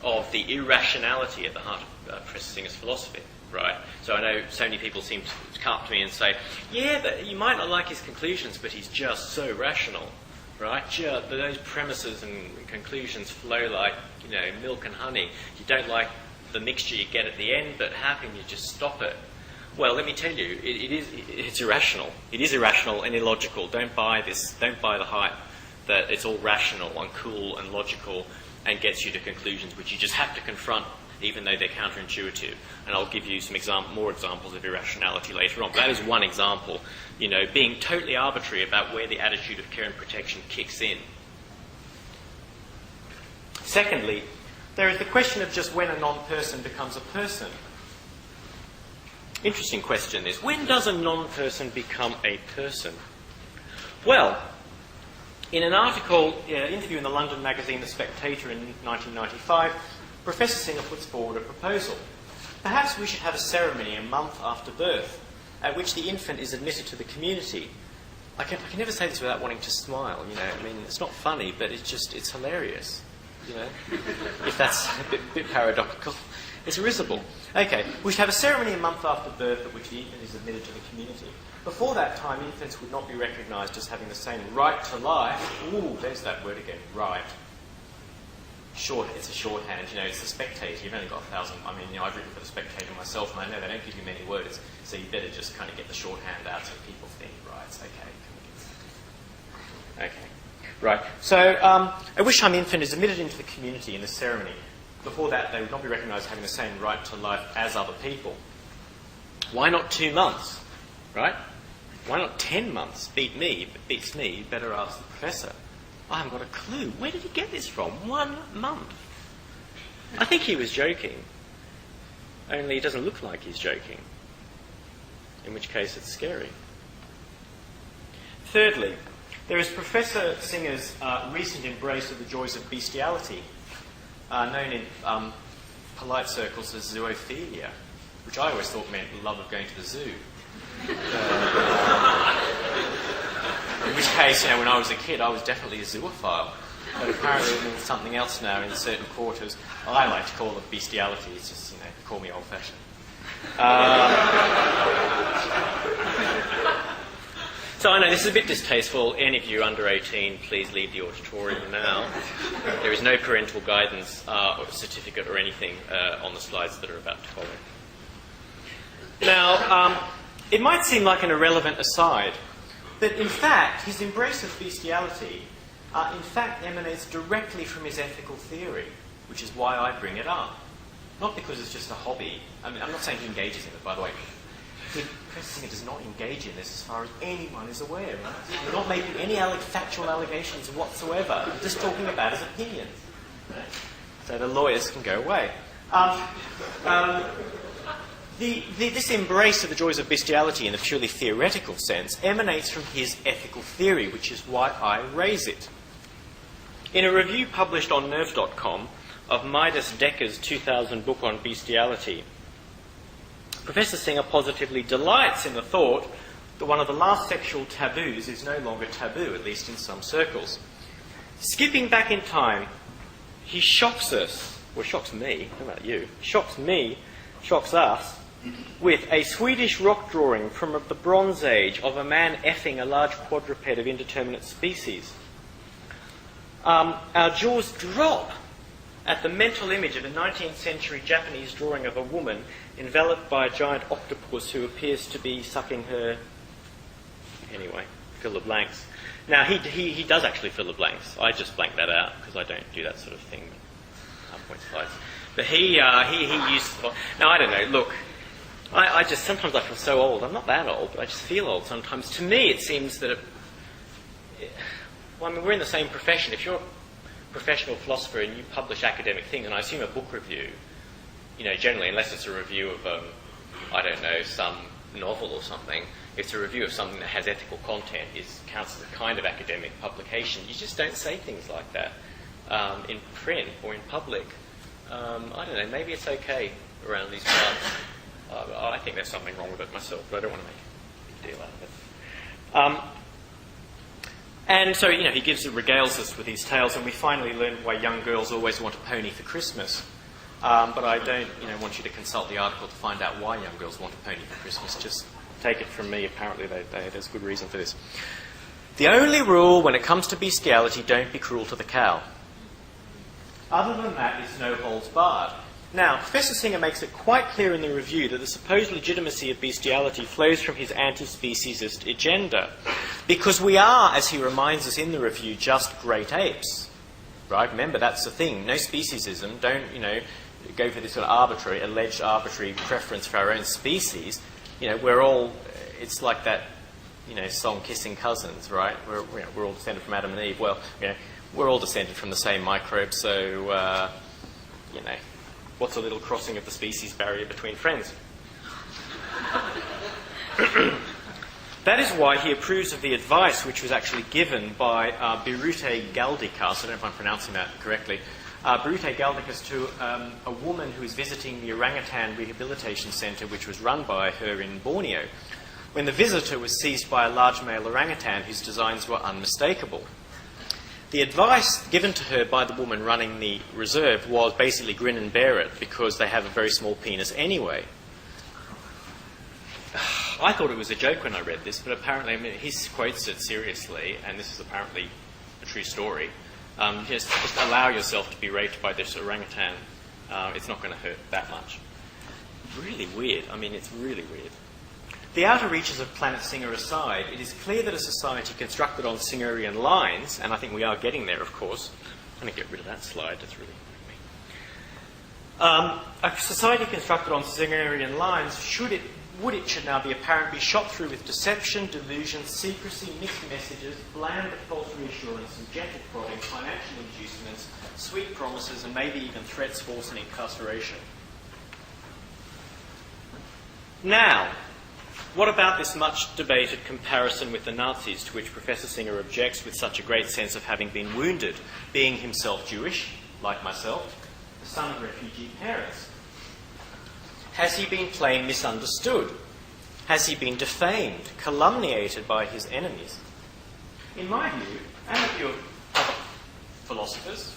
of the irrationality at the heart of Professor Singer's philosophy, right? So I know so many people seem to come up to me and say, yeah, but you might not like his conclusions, but he's just so rational, right? Those premises and conclusions flow like, milk and honey. You don't like the mixture you get at the end, but how can you just stop it? Well, let me tell you, it's irrational. It is irrational and illogical. Don't buy this. Don't buy the hype that it's all rational and cool and logical and gets you to conclusions which you just have to confront, even though they're counterintuitive. And I'll give you some more examples of irrationality later on. But that is one example, being totally arbitrary about where the attitude of care and protection kicks in. Secondly, there is the question of just when a non-person becomes a person. Interesting question is, when does a non-person become a person? Well, in an interview in the London magazine The Spectator in 1995, Professor Singer puts forward a proposal. Perhaps we should have a ceremony a month after birth, at which the infant is admitted to the community. I can never say this without wanting to smile, it's not funny, but it's hilarious, if that's a bit paradoxical. It's risible. Okay, we should have a ceremony a month after birth at which the infant is admitted to the community. Before that time, infants would not be recognised as having the same right to life. Ooh, there's that word again, right. It's a shorthand, it's the Spectator. You've only got 1,000. I've written for the Spectator myself, and I know they don't give you many words, so you better just kind of get the shorthand out so people think, right, it's okay. Okay. Right. So, at which time the infant is admitted into the community in the ceremony. Before that, they would not be recognised as having the same right to life as other people. Why not 2 months? Right? Why not 10 months? Beats me. Better ask the professor. I haven't got a clue. Where did he get this from? 1 month. I think he was joking. Only it doesn't look like he's joking. In which case it's scary. Thirdly, there is Professor Singer's recent embrace of the joys of bestiality, known in polite circles as zoophilia, which I always thought meant love of going to the zoo. In which case, when I was a kid, I was definitely a zoophile. But apparently it means something else now in certain quarters. I like to call it bestiality. It's just, call me old-fashioned. So I know this is a bit distasteful. Any of you under 18, please leave the auditorium now. There is no parental guidance or certificate or anything on the slides that are about to follow. Now, it might seem like an irrelevant aside, but in fact, his embrace of bestiality in fact emanates directly from his ethical theory, which is why I bring it up. Not because it's just a hobby. I'm not saying he engages in it, by the way. Professor Singer does not engage in this as far as anyone is aware. Right? We're not making any factual allegations whatsoever. I'm just talking about his opinions. So the lawyers can go away. This embrace of the joys of bestiality in a purely theoretical sense emanates from his ethical theory, which is why I raise it. In a review published on Nerve.com of Midas Decker's 2000 book on bestiality, Professor Singer positively delights in the thought that one of the last sexual taboos is no longer taboo, at least in some circles. Skipping back in time, he shocks us, or shocks me, how about you? Shocks us, with a Swedish rock drawing from the Bronze Age of a man effing a large quadruped of indeterminate species. Our jaws drop at the mental image of a 19th century Japanese drawing of a woman enveloped by a giant octopus who appears to be sucking her... Anyway. fill the blanks. Now, he does actually fill the blanks. I just blank that out because I don't do that sort of thing. PowerPoint slides. But he used... Now, I don't know. Look, I just... Sometimes I feel so old. I'm not that old, but I just feel old sometimes. To me, it seems that... Well, I mean, we're in the same profession. If you're a professional philosopher and you publish academic things, and I assume a book review, generally, unless it's a review of, I don't know, some novel or something, it's a review of something that has ethical content, counts as a kind of academic publication. You just don't say things like that in print or in public. I don't know, maybe it's okay around these parts. I think there's something wrong with it myself, but I don't want to make a big deal out of it. And so, he regales us with these tales, and we finally learn why young girls always want a pony for Christmas. But I don't, want you to consult the article to find out why young girls want a pony for Christmas. Just take it from me. Apparently, there's good reason for this. The only rule when it comes to bestiality: don't be cruel to the cow. Other than that, it's no holds barred. Now, Professor Singer makes it quite clear in the review that the supposed legitimacy of bestiality flows from his anti-speciesist agenda. Because we are, as he reminds us in the review, just great apes. Right? Remember, that's the thing. No speciesism. Don't, go for this sort of alleged arbitrary preference for our own species. We're all... It's like that, song Kissing Cousins, right? We're all descended from Adam and Eve. Well, we're all descended from the same microbe, so, what's a little crossing of the species barrier between friends? That is why he approves of the advice which was actually given by Birute Galdikas, I don't know if I'm pronouncing that correctly, Birute Galdikas to a woman who was visiting the orangutan rehabilitation centre which was run by her in Borneo, when the visitor was seized by a large male orangutan whose designs were unmistakable. The advice given to her by the woman running the reserve was basically grin and bear it, because they have a very small penis anyway. I thought it was a joke when I read this, but apparently, he quotes it seriously, and this is apparently a true story. Just allow yourself to be raped by this orangutan. It's not going to hurt that much. Really weird. It's really weird. The outer reaches of Planet Singer aside, it is clear that a society constructed on Singerian lines, and I think we are getting there, of course. I'm going to get rid of that slide. That's really a society constructed on Singerian lines should now be apparent, be shot through with deception, delusion, secrecy, mixed messages, bland but false reassurance, and gentle prodding, financial inducements, sweet promises, and maybe even threats, force, and incarceration. Now, what about this much debated comparison with the Nazis, to which Professor Singer objects with such a great sense of having been wounded, being himself Jewish, like myself, the son of refugee parents? Has he been plain misunderstood? Has he been defamed, calumniated by his enemies? In my view, and the view of other philosophers,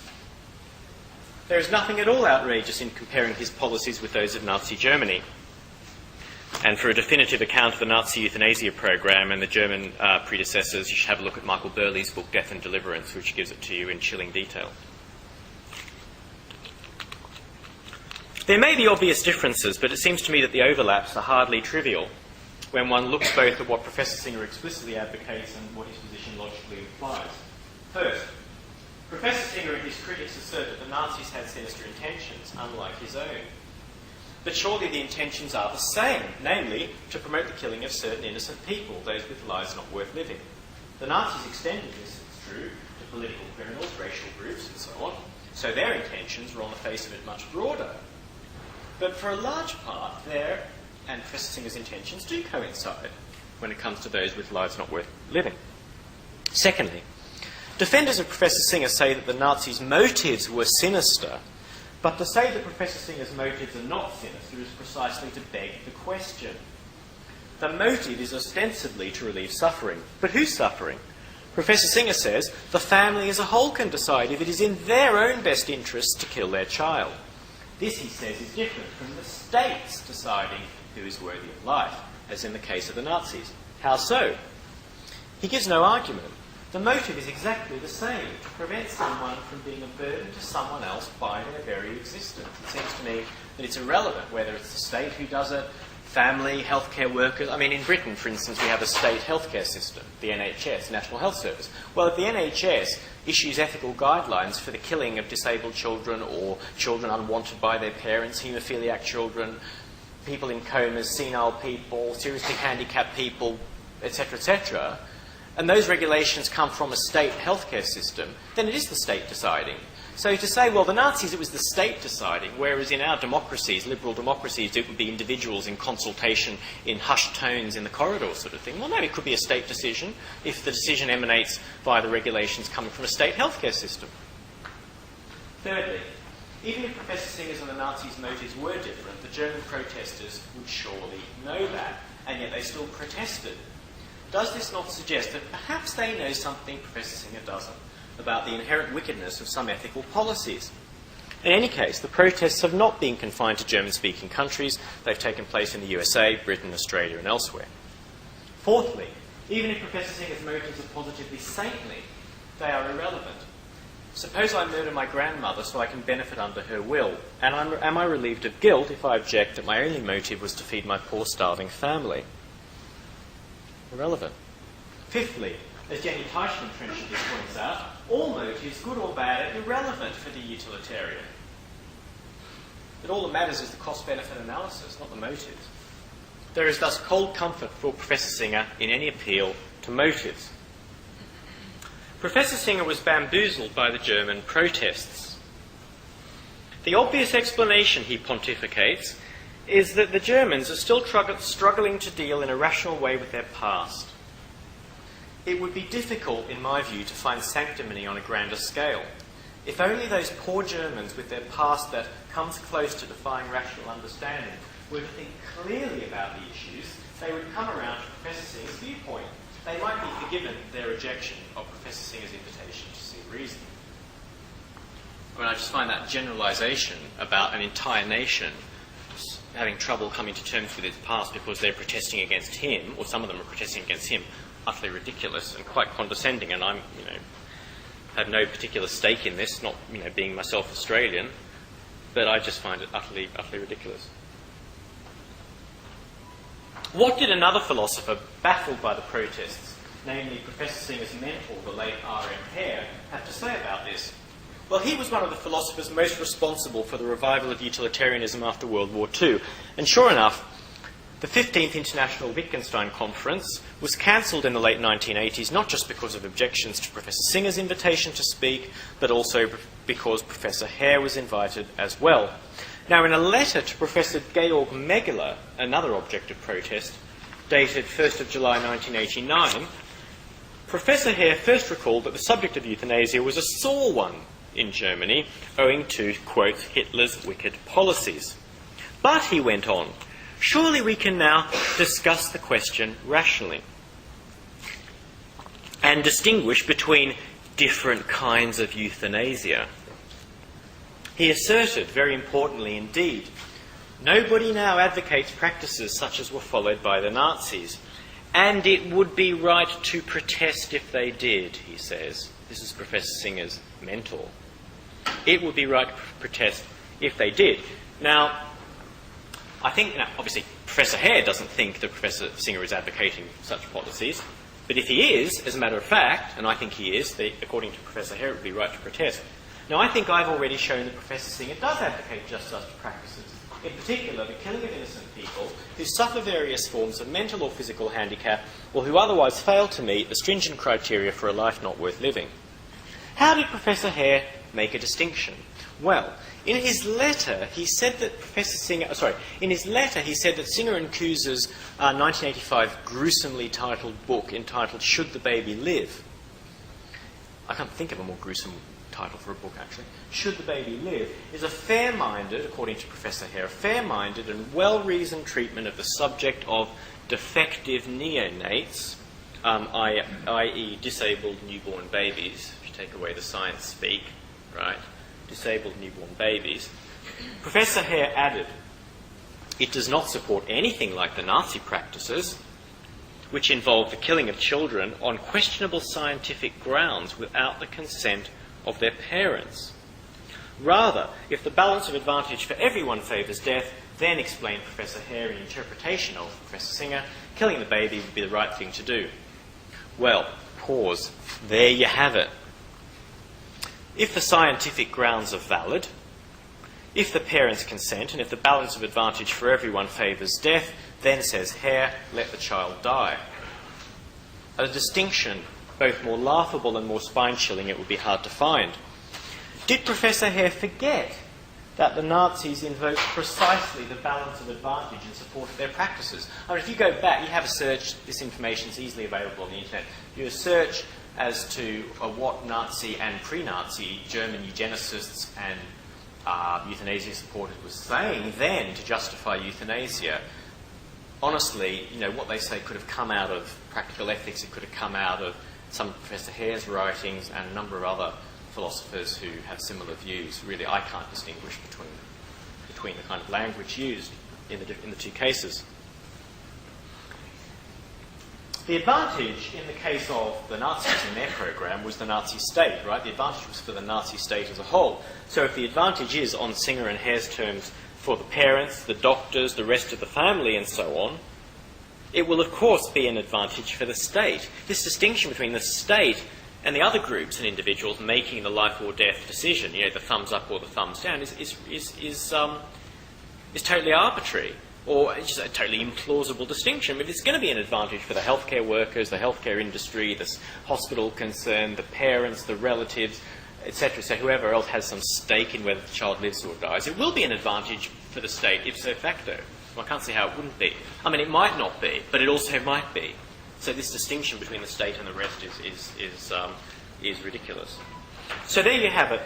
there is nothing at all outrageous in comparing his policies with those of Nazi Germany. And for a definitive account of the Nazi euthanasia program and the German predecessors, you should have a look at Michael Burley's book, Death and Deliverance, which gives it to you in chilling detail. There may be obvious differences, but it seems to me that the overlaps are hardly trivial when one looks both at what Professor Singer explicitly advocates and what his position logically implies. First, Professor Singer and his critics assert that the Nazis had sinister intentions, unlike his own. But surely the intentions are the same, namely, to promote the killing of certain innocent people, those with lives not worth living. The Nazis extended this, it's true, to political criminals, racial groups, and so on, so their intentions were on the face of it much broader. But for a large part, their and Professor Singer's intentions do coincide when it comes to those with lives not worth living. Secondly, defenders of Professor Singer say that the Nazis' motives were sinister, but to say that Professor Singer's motives are not sinister is precisely to beg the question. The motive is ostensibly to relieve suffering. But who's suffering? Professor Singer says the family as a whole can decide if it is in their own best interests to kill their child. This, he says, is different from the states deciding who is worthy of life, as in the case of the Nazis. How so? He gives no argument. The motive is exactly the same, to prevent someone from being a burden to someone else by their very existence. It seems to me that it's irrelevant whether it's the state who does it, family, healthcare workers. I mean, in Britain, for instance, we have a state healthcare system, the NHS, National Health Service. Well, if the NHS issues ethical guidelines for the killing of disabled children or children unwanted by their parents, haemophiliac children, people in comas, senile people, seriously handicapped people, etc., and those regulations come from a state healthcare system, then it is the state deciding. So to say, well, the Nazis, it was the state deciding, whereas in our democracies, liberal democracies, it would be individuals in consultation, in hushed tones in the corridor sort of thing. Well, no, it could be a state decision if the decision emanates via the regulations coming from a state healthcare system. Thirdly, even if Professor Singer's and the Nazis' motives were different, the German protesters would surely know that, and yet they still protested. Does this not suggest that perhaps they know something Professor Singer doesn't about the inherent wickedness of some ethical policies? In any case, the protests have not been confined to German-speaking countries. They've taken place in the USA, Britain, Australia, and elsewhere. Fourthly, even if Professor Singer's motives are positively saintly, they are irrelevant. Suppose I murder my grandmother so I can benefit under her will, and am I relieved of guilt if I object that my only motive was to feed my poor starving family? Irrelevant. Fifthly, as Jenny Tosh trenchantly points out, all motives, good or bad, are irrelevant for the utilitarian. But all that matters is the cost-benefit analysis, not the motives. There is thus cold comfort for Professor Singer in any appeal to motives. Professor Singer was bamboozled by the German protests. The obvious explanation, he pontificates, is that the Germans are still struggling to deal in a rational way with their past. It would be difficult, in my view, to find sanctimony on a grander scale. If only those poor Germans with their past that comes close to defying rational understanding were to think clearly about the issues, they would come around to Professor Singer's viewpoint. They might be forgiven their rejection of Professor Singer's invitation to see reason. I mean, I just find that generalisation about an entire nation having trouble coming to terms with its past because they're protesting against him, or some of them are protesting against him, utterly ridiculous and quite condescending. And I'm, have no particular stake in this, not, being myself Australian, but I just find it utterly ridiculous. What did another philosopher, baffled by the protests, namely Professor Singer's mentor, the late R.M. Hare, have to say about this? Well, he was one of the philosophers most responsible for the revival of utilitarianism after World War II. And sure enough, the 15th International Wittgenstein Conference was cancelled in the late 1980s, not just because of objections to Professor Singer's invitation to speak, but also because Professor Hare was invited as well. Now, in a letter to Professor Georg Meggeler, another object of protest, dated 1st of July 1989, Professor Hare first recalled that the subject of euthanasia was a sore one in Germany, owing to, quote, Hitler's wicked policies. But, he went on, surely we can now discuss the question rationally and distinguish between different kinds of euthanasia. He asserted, very importantly indeed, nobody now advocates practices such as were followed by the Nazis, and it would be right to protest if they did, he says. This is Professor Singer's mentor. It would be right to protest if they did. Now, I think, obviously, Professor Hare doesn't think that Professor Singer is advocating such policies, but if he is, as a matter of fact, and I think he is, according to Professor Hare, it would be right to protest. Now, I think I've already shown that Professor Singer does advocate just such practices, in particular the killing of innocent people who suffer various forms of mental or physical handicap or who otherwise fail to meet the stringent criteria for a life not worth living. How did Professor Hare make a distinction? Well, in his letter, he said that Singer and Kuse's 1985 gruesomely titled book entitled Should the Baby Live? I can't think of a more gruesome title for a book, actually. Should the Baby Live? Is a fair-minded, according to Professor Hare, a fair-minded and well-reasoned treatment of the subject of defective neonates, i.e. disabled newborn babies, if you take away the science speak, right? Disabled newborn babies. Professor Hare added, it does not support anything like the Nazi practices, which involve the killing of children on questionable scientific grounds without the consent of their parents. Rather, if the balance of advantage for everyone favours death, Then, explained Professor Hare in interpretation of Professor Singer, killing the baby would be the right thing to do. Well, pause. There you have it. If the scientific grounds are valid, if the parents consent, and if the balance of advantage for everyone favours death, then, says Hare, let the child die. A distinction both more laughable and more spine-chilling it would be hard to find. Did Professor Hare forget that the Nazis invoked precisely the balance of advantage in support of their practices? I mean, if you go back, you have a search, this information is easily available on the internet, you search as to what Nazi and pre-Nazi German eugenicists and euthanasia supporters were saying then to justify euthanasia. Honestly, what they say could have come out of practical ethics, it could have come out of some of Professor Hare's writings and a number of other philosophers who have similar views. Really, I can't distinguish between the kind of language used in the two cases. The advantage in the case of the Nazis in their program was the Nazi state, right? The advantage was for the Nazi state as a whole. So if the advantage is, on Singer and Hare's terms, for the parents, the doctors, the rest of the family, and so on, it will, of course, be an advantage for the state. This distinction between the state and the other groups and individuals making the life or death decision, the thumbs up or the thumbs down, is totally arbitrary, or it's just a totally implausible distinction. If it's going to be an advantage for the healthcare workers, the healthcare industry, the hospital concerned, the parents, the relatives, etc., so whoever else has some stake in whether the child lives or dies, it will be an advantage for the state ipso facto. Well, I can't see how it wouldn't be. I mean, it might not be, but it also might be. So this distinction between the state and the rest is ridiculous. So there you have it,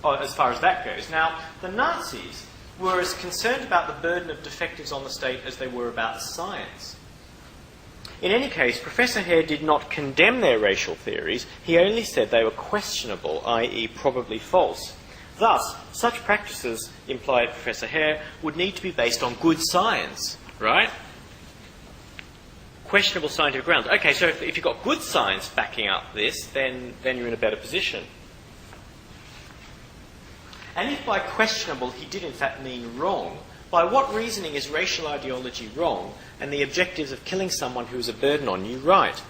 as far as that goes. Now, the Nazis were as concerned about the burden of defectives on the state as they were about science. In any case, Professor Hare did not condemn their racial theories. He only said they were questionable, i.e. probably false. Thus, such practices, implied Professor Hare, would need to be based on good science, right? Questionable scientific grounds. Okay, so if you've got good science backing up this, then you're in a better position. And if by questionable he did in fact mean wrong, by what reasoning is racial ideology wrong and the objectives of killing someone who is a burden on you right?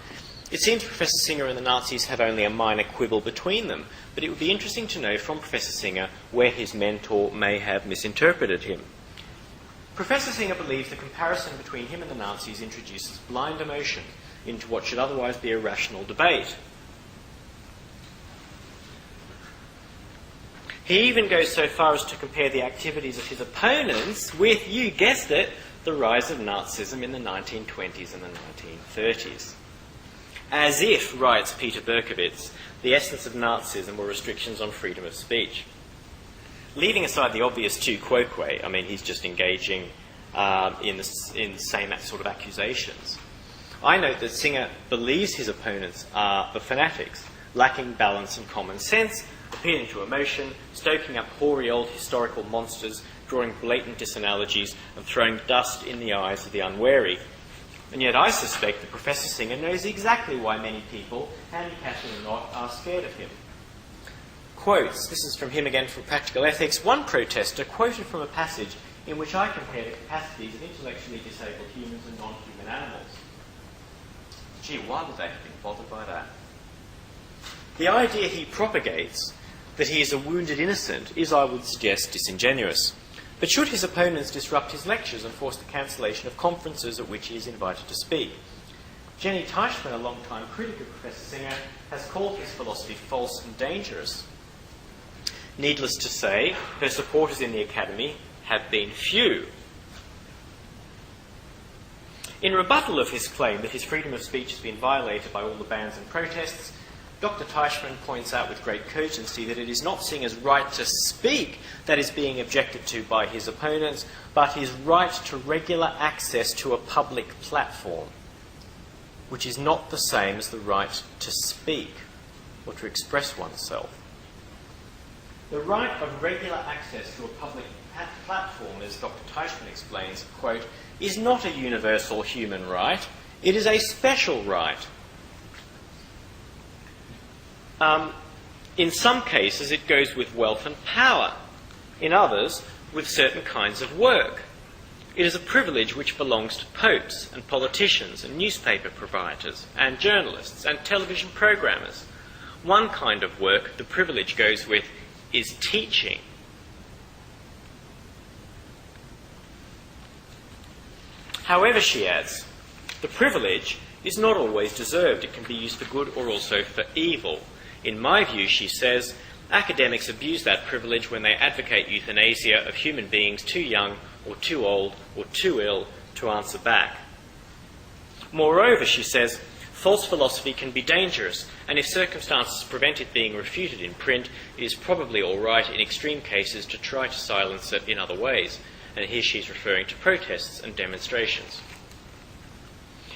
It seems Professor Singer and the Nazis have only a minor quibble between them, but it would be interesting to know from Professor Singer where his mentor may have misinterpreted him. Professor Singer believes the comparison between him and the Nazis introduces blind emotion into what should otherwise be a rational debate. He even goes so far as to compare the activities of his opponents with, you guessed it, the rise of Nazism in the 1920s and the 1930s. As if, writes Peter Berkowitz, the essence of Nazism were restrictions on freedom of speech. Leaving aside the obvious tu quoque, I mean, he's just engaging in the same sort of accusations. I note that Singer believes his opponents are the fanatics, lacking balance and common sense, appealing to emotion, stoking up hoary old historical monsters, drawing blatant disanalogies, and throwing dust in the eyes of the unwary. And yet I suspect that Professor Singer knows exactly why many people, handicapped or not, are scared of him. Quotes, this is from him again from Practical Ethics, one protester quoted from a passage in which I compare the capacities of intellectually disabled humans and non-human animals. Gee, why would they have been bothered by that? The idea he propagates, that he is a wounded innocent, is, I would suggest, disingenuous. But should his opponents disrupt his lectures and force the cancellation of conferences at which he is invited to speak? Jenny Teichmann, a long-time critic of Professor Singer, has called his philosophy false and dangerous. Needless to say, her supporters in the Academy have been few. In rebuttal of his claim that his freedom of speech has been violated by all the bans and protests, Dr. Teichmann points out with great cogency that it is not Singer's right to speak that is being objected to by his opponents, but his right to regular access to a public platform, which is not the same as the right to speak or to express oneself. The right of regular access to a public platform, as Dr. Teichmann explains, quote, is not a universal human right, it is a special right. In some cases, it goes with wealth and power. In others, with certain kinds of work. It is a privilege which belongs to popes and politicians and newspaper proprietors and journalists and television programmers. One kind of work the privilege goes with is teaching. However, she adds, the privilege is not always deserved. It can be used for good or also for evil. In my view, she says, academics abuse that privilege when they advocate euthanasia of human beings too young or too old or too ill to answer back. Moreover, she says, false philosophy can be dangerous, and if circumstances prevent it being refuted in print, it is probably all right in extreme cases to try to silence it in other ways. And here she's referring to protests and demonstrations.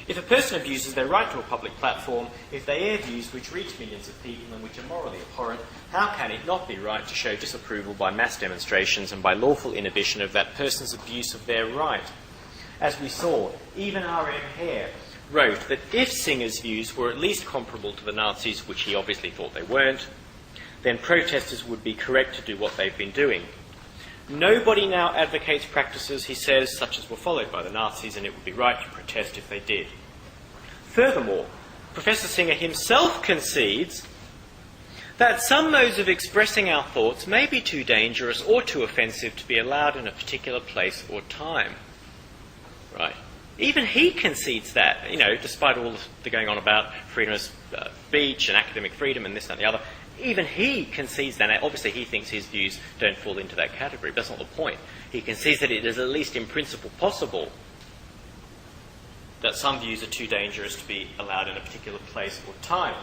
If a person abuses their right to a public platform, if they air views which reach millions of people and which are morally abhorrent, how can it not be right to show disapproval by mass demonstrations and by lawful inhibition of that person's abuse of their right? As we saw, even R.M. Hare wrote that if Singer's views were at least comparable to the Nazis, which he obviously thought they weren't, then protesters would be correct to do what they've been doing. Nobody now advocates practices, he says, such as were followed by the Nazis, and it would be right to protest if they did. Furthermore, Professor Singer himself concedes that some modes of expressing our thoughts may be too dangerous or too offensive to be allowed in a particular place or time. Right? Even he concedes that, despite all the going on about freedom of speech and academic freedom and this, that, and the other. Even he concedes that. Now, obviously, he thinks his views don't fall into that category, but that's not the point. He concedes that it is at least in principle possible that some views are too dangerous to be allowed in a particular place or time.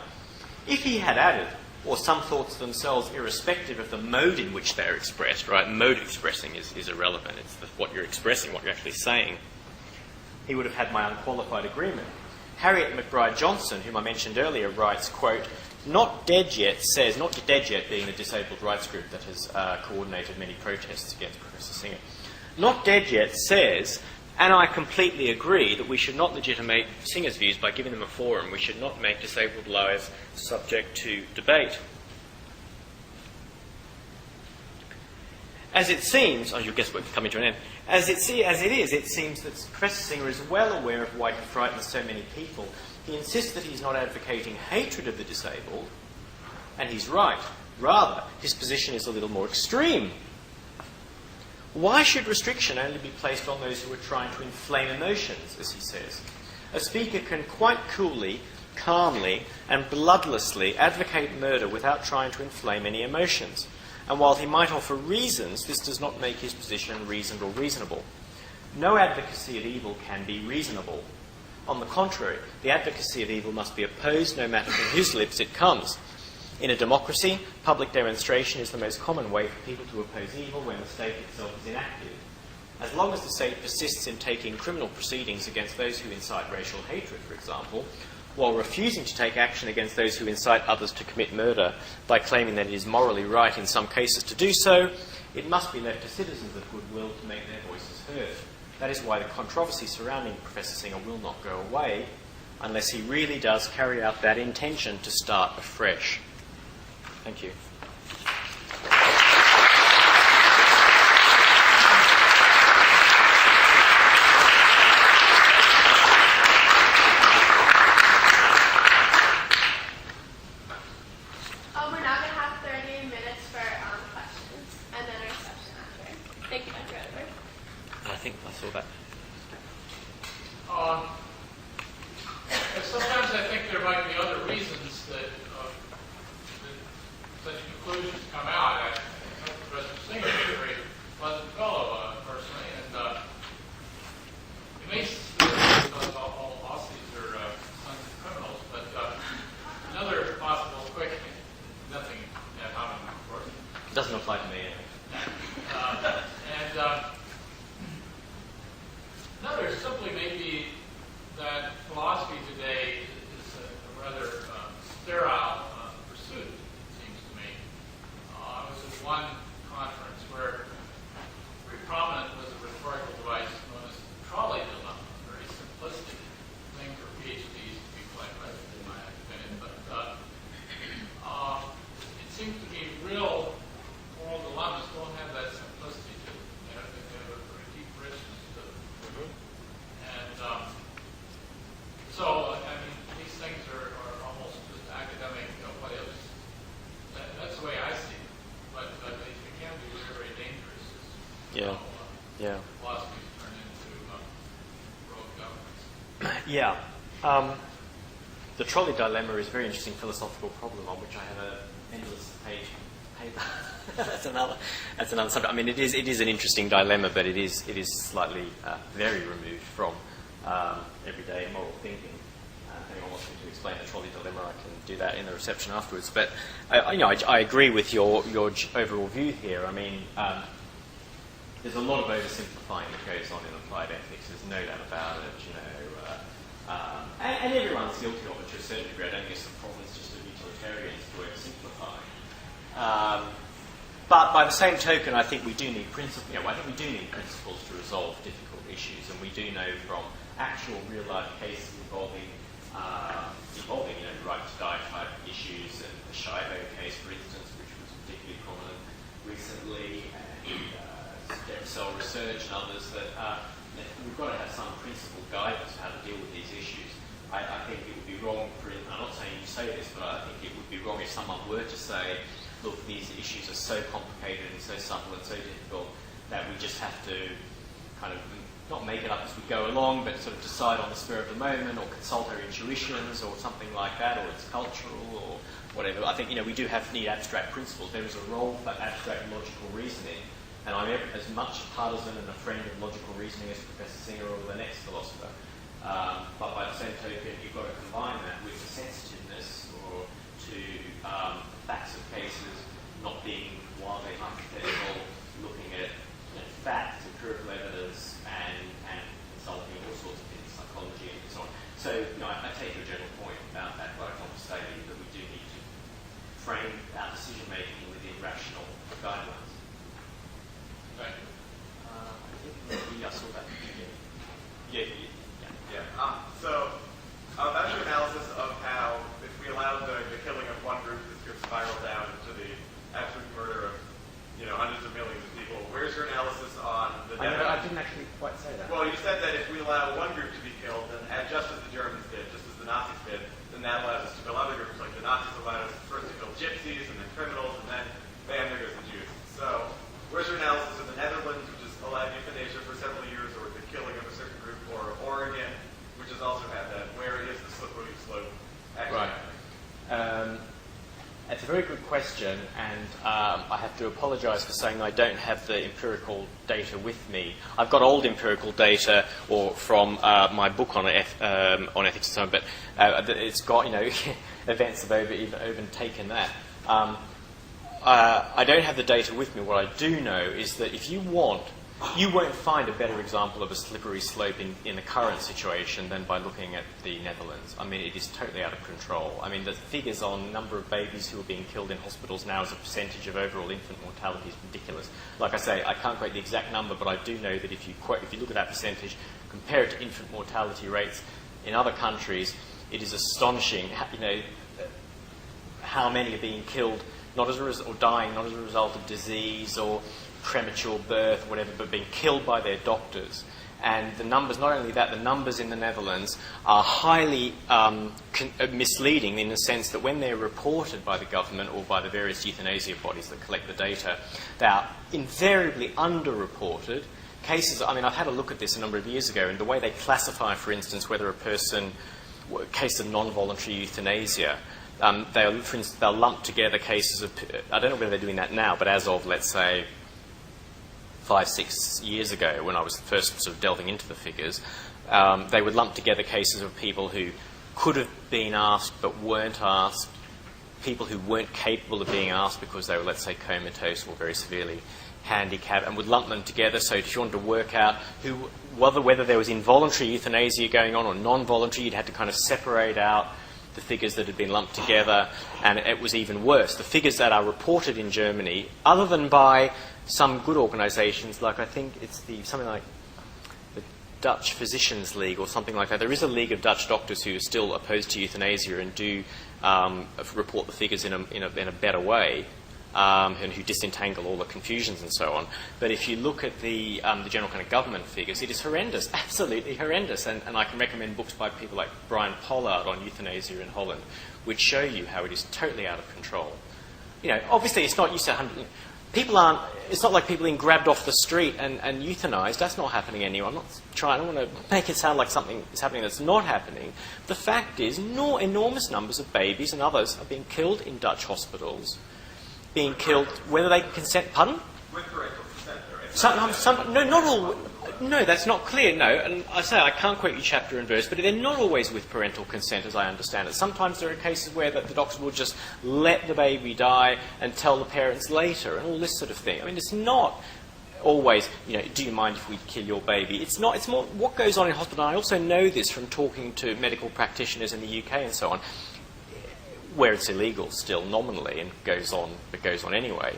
If he had added, or some thoughts themselves, irrespective of the mode in which they're expressed, right? Mode of expressing is irrelevant. It's what you're expressing, what you're actually saying. He would have had my unqualified agreement. Harriet McBride Johnson, whom I mentioned earlier, writes, quote, Not Dead Yet being the disabled rights group that has coordinated many protests against Professor Singer, Not Dead Yet says, and I completely agree, that we should not legitimate Singer's views by giving them a forum. We should not make disabled lives subject to debate. As it seems, you'll guess we're coming to an end. As it seems that Professor Singer is well aware of why he frightens so many people. He insists that he's not advocating hatred of the disabled, and he's right. Rather, his position is a little more extreme. Why should restriction only be placed on those who are trying to inflame emotions, as he says? A speaker can quite coolly, calmly, and bloodlessly advocate murder without trying to inflame any emotions. And while he might offer reasons, this does not make his position reasoned or reasonable. No advocacy of evil can be reasonable. On the contrary, the advocacy of evil must be opposed no matter from whose lips it comes. In a democracy, public demonstration is the most common way for people to oppose evil when the state itself is inactive. As long as the state persists in taking criminal proceedings against those who incite racial hatred, for example, while refusing to take action against those who incite others to commit murder by claiming that it is morally right in some cases to do so, it must be left to citizens of goodwill to make their voices heard. That is why the controversy surrounding Professor Singer will not go away unless he really does carry out that intention to start afresh. Thank you. We're now going to have 30 minutes for questions, and then our reception after. Thank you, Dr. Oderberg. I think I saw that. Sometimes I think there might be other reasons that such conclusions come out. I think Professor Singer is a very pleasant fellow, personally, and it may seem because all Aussies are sons of criminals, but another possible quick, nothing that common, of course. Doesn't apply to me. Another simply maybe that philosophy today is a rather sterile pursuit, it seems to me. I was at Yeah. The trolley dilemma is a very interesting philosophical problem on which I have an endless page paper. That's another subject. I mean, it is an interesting dilemma, but it is slightly very removed from everyday moral thinking. If anyone wants me to explain the trolley dilemma, I can do that in the reception afterwards. But I agree with your overall view here. I mean, there's a lot of oversimplifying that goes on in applied ethics. There's no doubt about it. And everyone's guilty of it to a certain degree. I don't think it's the problem. It's just of utilitarians to oversimplify. But by the same token, I think we do need principles. I think we do need principles to resolve difficult issues, and we do know from actual real-life cases involving right to die type issues, and the Shivo case, for instance, which was particularly prominent recently, and stem cell research and others, that we've got to have some principled guidance for how to deal with these issues. I think it would be wrong I'm not saying you say this, but I think it would be wrong if someone were to say, look, these issues are so complicated and so subtle and so difficult that we just have to kind of not make it up as we go along, but sort of decide on the spur of the moment or consult our intuitions or something like that, or it's cultural or whatever. I think, we do need abstract principles. There is a role for abstract logical reasoning, and I'm as much a partisan and a friend of logical reasoning as Professor Singer or the next philosopher. But by the same token, you've got to combine that with the sensitiveness to facts of cases, not being wildly hypothetical, looking at facts, empirical evidence, and consulting all sorts of things, psychology and so on. So, I take your general point about that, but I want to say that we do need to frame our decision-making within rational guidelines. Thank you. I think I saw that. Yeah. So, that's your analysis of how, if we allowed the killing of one group, this could spiral down into the absolute murder of, hundreds of millions of people. Where's your analysis on the death? I didn't actually quite say that. Well, you said that if we allow one group to be killed, then just as the Germans did, just as the Nazis did, then that allows us to kill other groups. Like the Nazis allowed us first to kill gypsies and then criminals, and then, bam, there goes the Jews. So, where's your analysis of the Netherlands, which has allowed euthanasia for several years, or the killing of a certain group, or Oregon, which has also had that? Where is the slippery slope actually happening? It's a very good question, and I have to apologise for saying I don't have the empirical data with me. I've got old empirical data, or from my book on ethics and so on, but it's got events have overtaken that. I don't have the data with me. What I do know is that if you won't find a better example of a slippery slope in the current situation than by looking at the Netherlands. I mean, it is totally out of control. I mean, the figures on number of babies who are being killed in hospitals now as a percentage of overall infant mortality is ridiculous. Like I say, I can't quote the exact number, but I do know that if you look at that percentage, compare it to infant mortality rates in other countries, it is astonishing. How many are being killed or dying not as a result of disease or premature birth, whatever, but being killed by their doctors. And the numbers, not only that, the numbers in the Netherlands are highly misleading in the sense that when they're reported by the government or by the various euthanasia bodies that collect the data, they are invariably underreported. Cases, I've had a look at this a number of years ago, and the way they classify, for instance, whether a case of non-voluntary euthanasia, they'll lump together cases of, I don't know whether they're doing that now, but as of, let's say, 5-6 years ago, when I was first sort of delving into the figures, they would lump together cases of people who could have been asked but weren't asked, people who weren't capable of being asked because they were, let's say, comatose or very severely handicapped, and would lump them together. So if you wanted to work out whether there was involuntary euthanasia going on or non-voluntary, you'd have to kind of separate out the figures that had been lumped together, and it was even worse. The figures that are reported in Germany, other than by some good organisations, like I think it's something like the Dutch Physicians League or something like that. There is a league of Dutch doctors who are still opposed to euthanasia and do report the figures in a better way, and who disentangle all the confusions and so on. But if you look at the general kind of government figures, it is horrendous, absolutely horrendous. And I can recommend books by people like Brian Pollard on euthanasia in Holland, which show you how it is totally out of control. Obviously it's not, you said people aren't. It's not like people being grabbed off the street and euthanized. That's not happening anymore. I'm not trying. I don't want to make it sound like something is happening that's not happening. The fact is, enormous numbers of babies and others are being killed in Dutch hospitals. Being killed, whether they can consent. Pardon? With parental consent. No, not all. No, that's not clear. No, and I say I can't quote you chapter and verse, but they're not always with parental consent, as I understand it. Sometimes there are cases where the doctors will just let the baby die and tell the parents later, and all this sort of thing. I mean, it's not always, do you mind if we kill your baby? It's not. It's more what goes on in hospital. And I also know this from talking to medical practitioners in the UK and so on, where it's illegal still nominally and goes on anyway.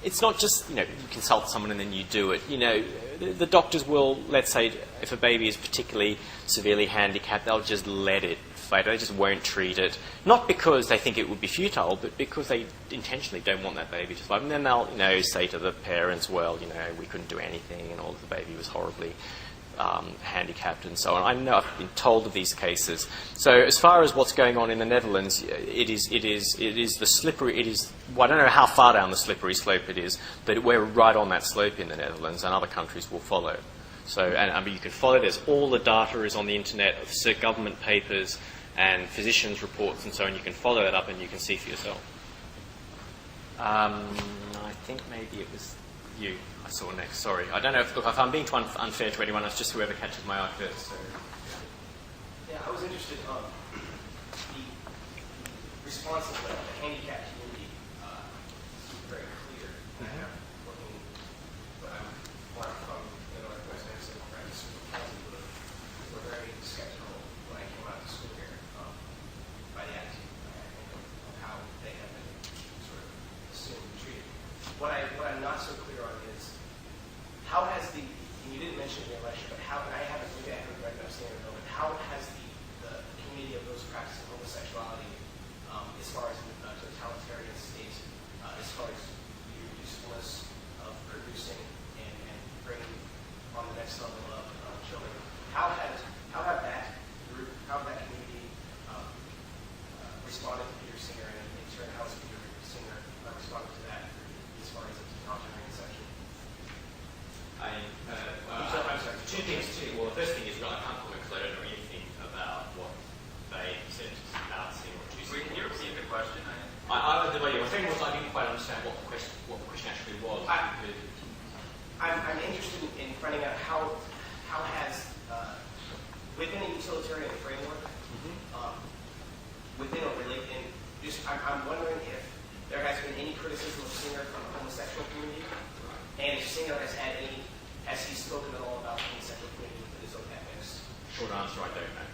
It's not just, you consult someone and then you do it. The doctors will, let's say, if a baby is particularly severely handicapped, they'll just let it fade. They just won't treat it. Not because they think it would be futile, but because they intentionally don't want that baby to survive. And then they'll, say to the parents, well, we couldn't do anything and all the baby was horribly handicapped and so on. I know I've been told of these cases. So as far as what's going on in the Netherlands, it is the slippery. Well, I don't know how far down the slippery slope it is, but we're right on that slope in the Netherlands, and other countries will follow. So, and you can follow. There's all the data is on the internet, government papers and physicians' reports and so on. You can follow that up and you can see for yourself. I think maybe it was you I saw next. Sorry, I don't know if I'm being too unfair to anyone. It's just whoever catches my eye first. So. Yeah, I was interested in the response of the handicapped community seemed very clear. Mm-hmm. Where I'm from, the Northwest Minnesota friends were very skeptical when I came out to school here by the attitude of how they have been sort of assumed and treated. What I'm not so clear on is how has and you didn't mention it in the election, but how, and I haven't read enough standard bill, but how has the community of those practicing homosexuality, as far as the totalitarian state, as far as your usefulness of producing and bringing on the next level of children, how have that community responded to Peter Singer, and in turn, how has Peter Singer responded to that as far as the totalitarian section? I'm sorry, two things too. Well, the first thing is, I can't comment because I don't know anything about what they said about Singer or choosing. Can you repeat the question? The thing was, I didn't quite understand what the question actually was. I'm interested in finding out how has within a utilitarian framework, within or related, and just I'm wondering if there has been any criticism of Singer from the homosexual community, and if Singer has he spoken at all about the homosexual community within his own ethics? Short answer, I don't know.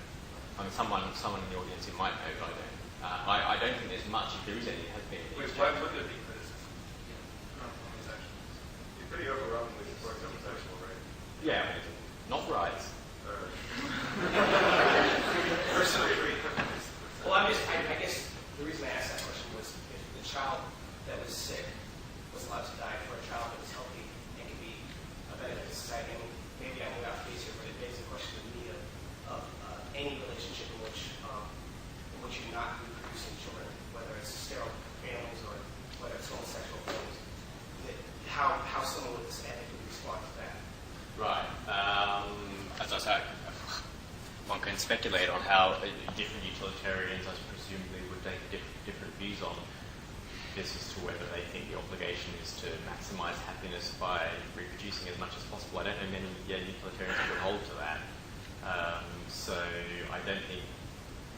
I mean, someone in the audience who might know, but I don't. I don't think there's much. If there is any, it has been. Why would there be criticism? You're pretty overwhelmingly support homosexual, right? Yeah, not rights. Personally agree. Well, I guess the reason I asked that question was if the child that was sick was allowed to die for a child that was healthy and could be a benefit to society. I mean, maybe I'm without face here, but it begs the question to me of any relationship in which you're not reproducing children, whether it's sterile families or whether it's homosexual families, how someone with this ethic would respond to that. Right. As I said, one can speculate on how different utilitarians, I presumably, would take different views on this as to whether they think the obligation is to maximize happiness by reproducing as much as possible. I don't know many utilitarians who would hold to that. So I don't think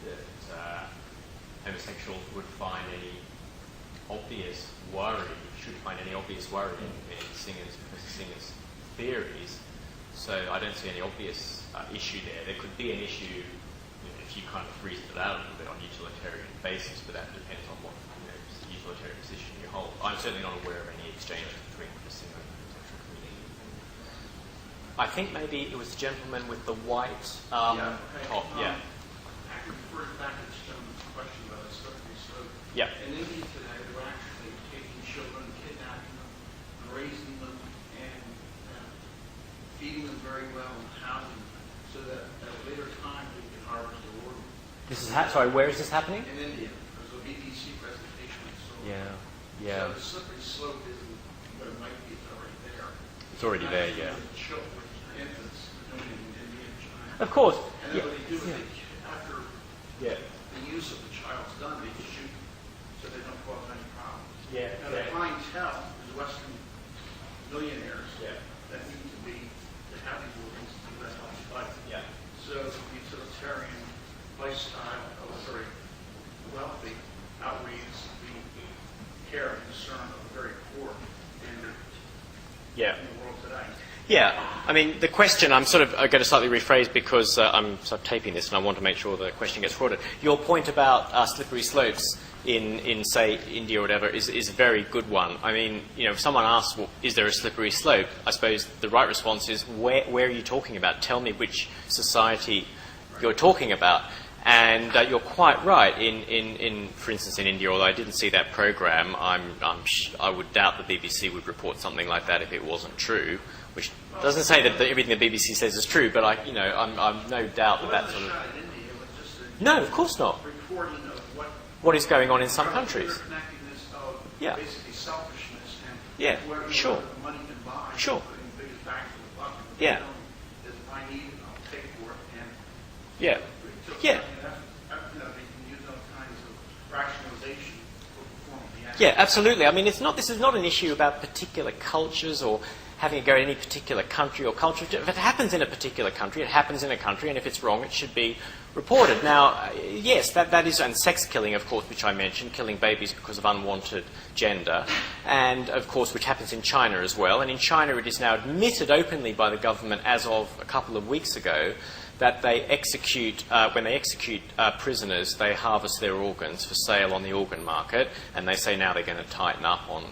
that homosexuals would find any obvious worry, should find any obvious worry in Singer's theories. So I don't see any obvious issue there. There could be an issue if you kind of reason it out a little bit on a utilitarian basis, but that depends on what utilitarian position you hold. I'm certainly not aware of any exchange between the Singer and the homosexual community. I think maybe it was the gentleman with the white top. Yeah. I refer back to this gentleman's question about the slippery slope. Yeah. In India today, they're actually taking children, kidnapping them, raising them, and feeding them very well and housing them, so that at a later time they can harvest the organ. This is sorry, where is this happening? In India. There's a BBC presentation I saw. Yeah. Yeah. So the slippery slope isn't what it might be, it's already there. It's already there, yeah. Children, infants, doing it in India and China. Of course. And then what they do is after Yeah. the use of the child's done, they just shoot so they don't cause any problems. Yeah. Now, the clientele is Western millionaires Yeah. that need to be, to have these organs to let healthy life. Yeah. So the utilitarian lifestyle of a very wealthy outweighs the care and concern of the very poor in Yeah. the world today. Yeah, I mean, the question, I'm sort of going to slightly rephrase because I'm sort of taping this and I want to make sure the question gets forwarded. Your point about slippery slopes in, say, India or whatever is a very good one. I mean, you know, if someone asks, well, is there a slippery slope? I suppose the right response is, where are you talking about? Tell me which society you're talking about. And you're quite right. For instance, in India, although I didn't see that program, I would doubt the BBC would report something like that if it wasn't true. Which doesn't say that everything the BBC says is true, but I'm no doubt that that's sort of. No, of course not. Reporting of What is going on in some countries? Interconnectedness of Yeah. basically selfishness and Yeah, where sure. money can buy. Sure. Putting the biggest bang for the buck. And Yeah. If I need it, I'll pay for it. And Yeah. Yeah. They can use all kinds of rationalization for performing the act. Yeah, absolutely. I mean, this is not an issue about particular cultures or having it go to any particular country or culture. If it happens in a particular country, it happens in a country, and if it's wrong, it should be reported. Now, yes, that is, and sex killing, of course, which I mentioned, killing babies because of unwanted gender, and, of course, which happens in China as well. And in China, it is now admitted openly by the government as of a couple of weeks ago that they execute, when they execute prisoners, they harvest their organs for sale on the organ market, and they say now they're going to tighten up on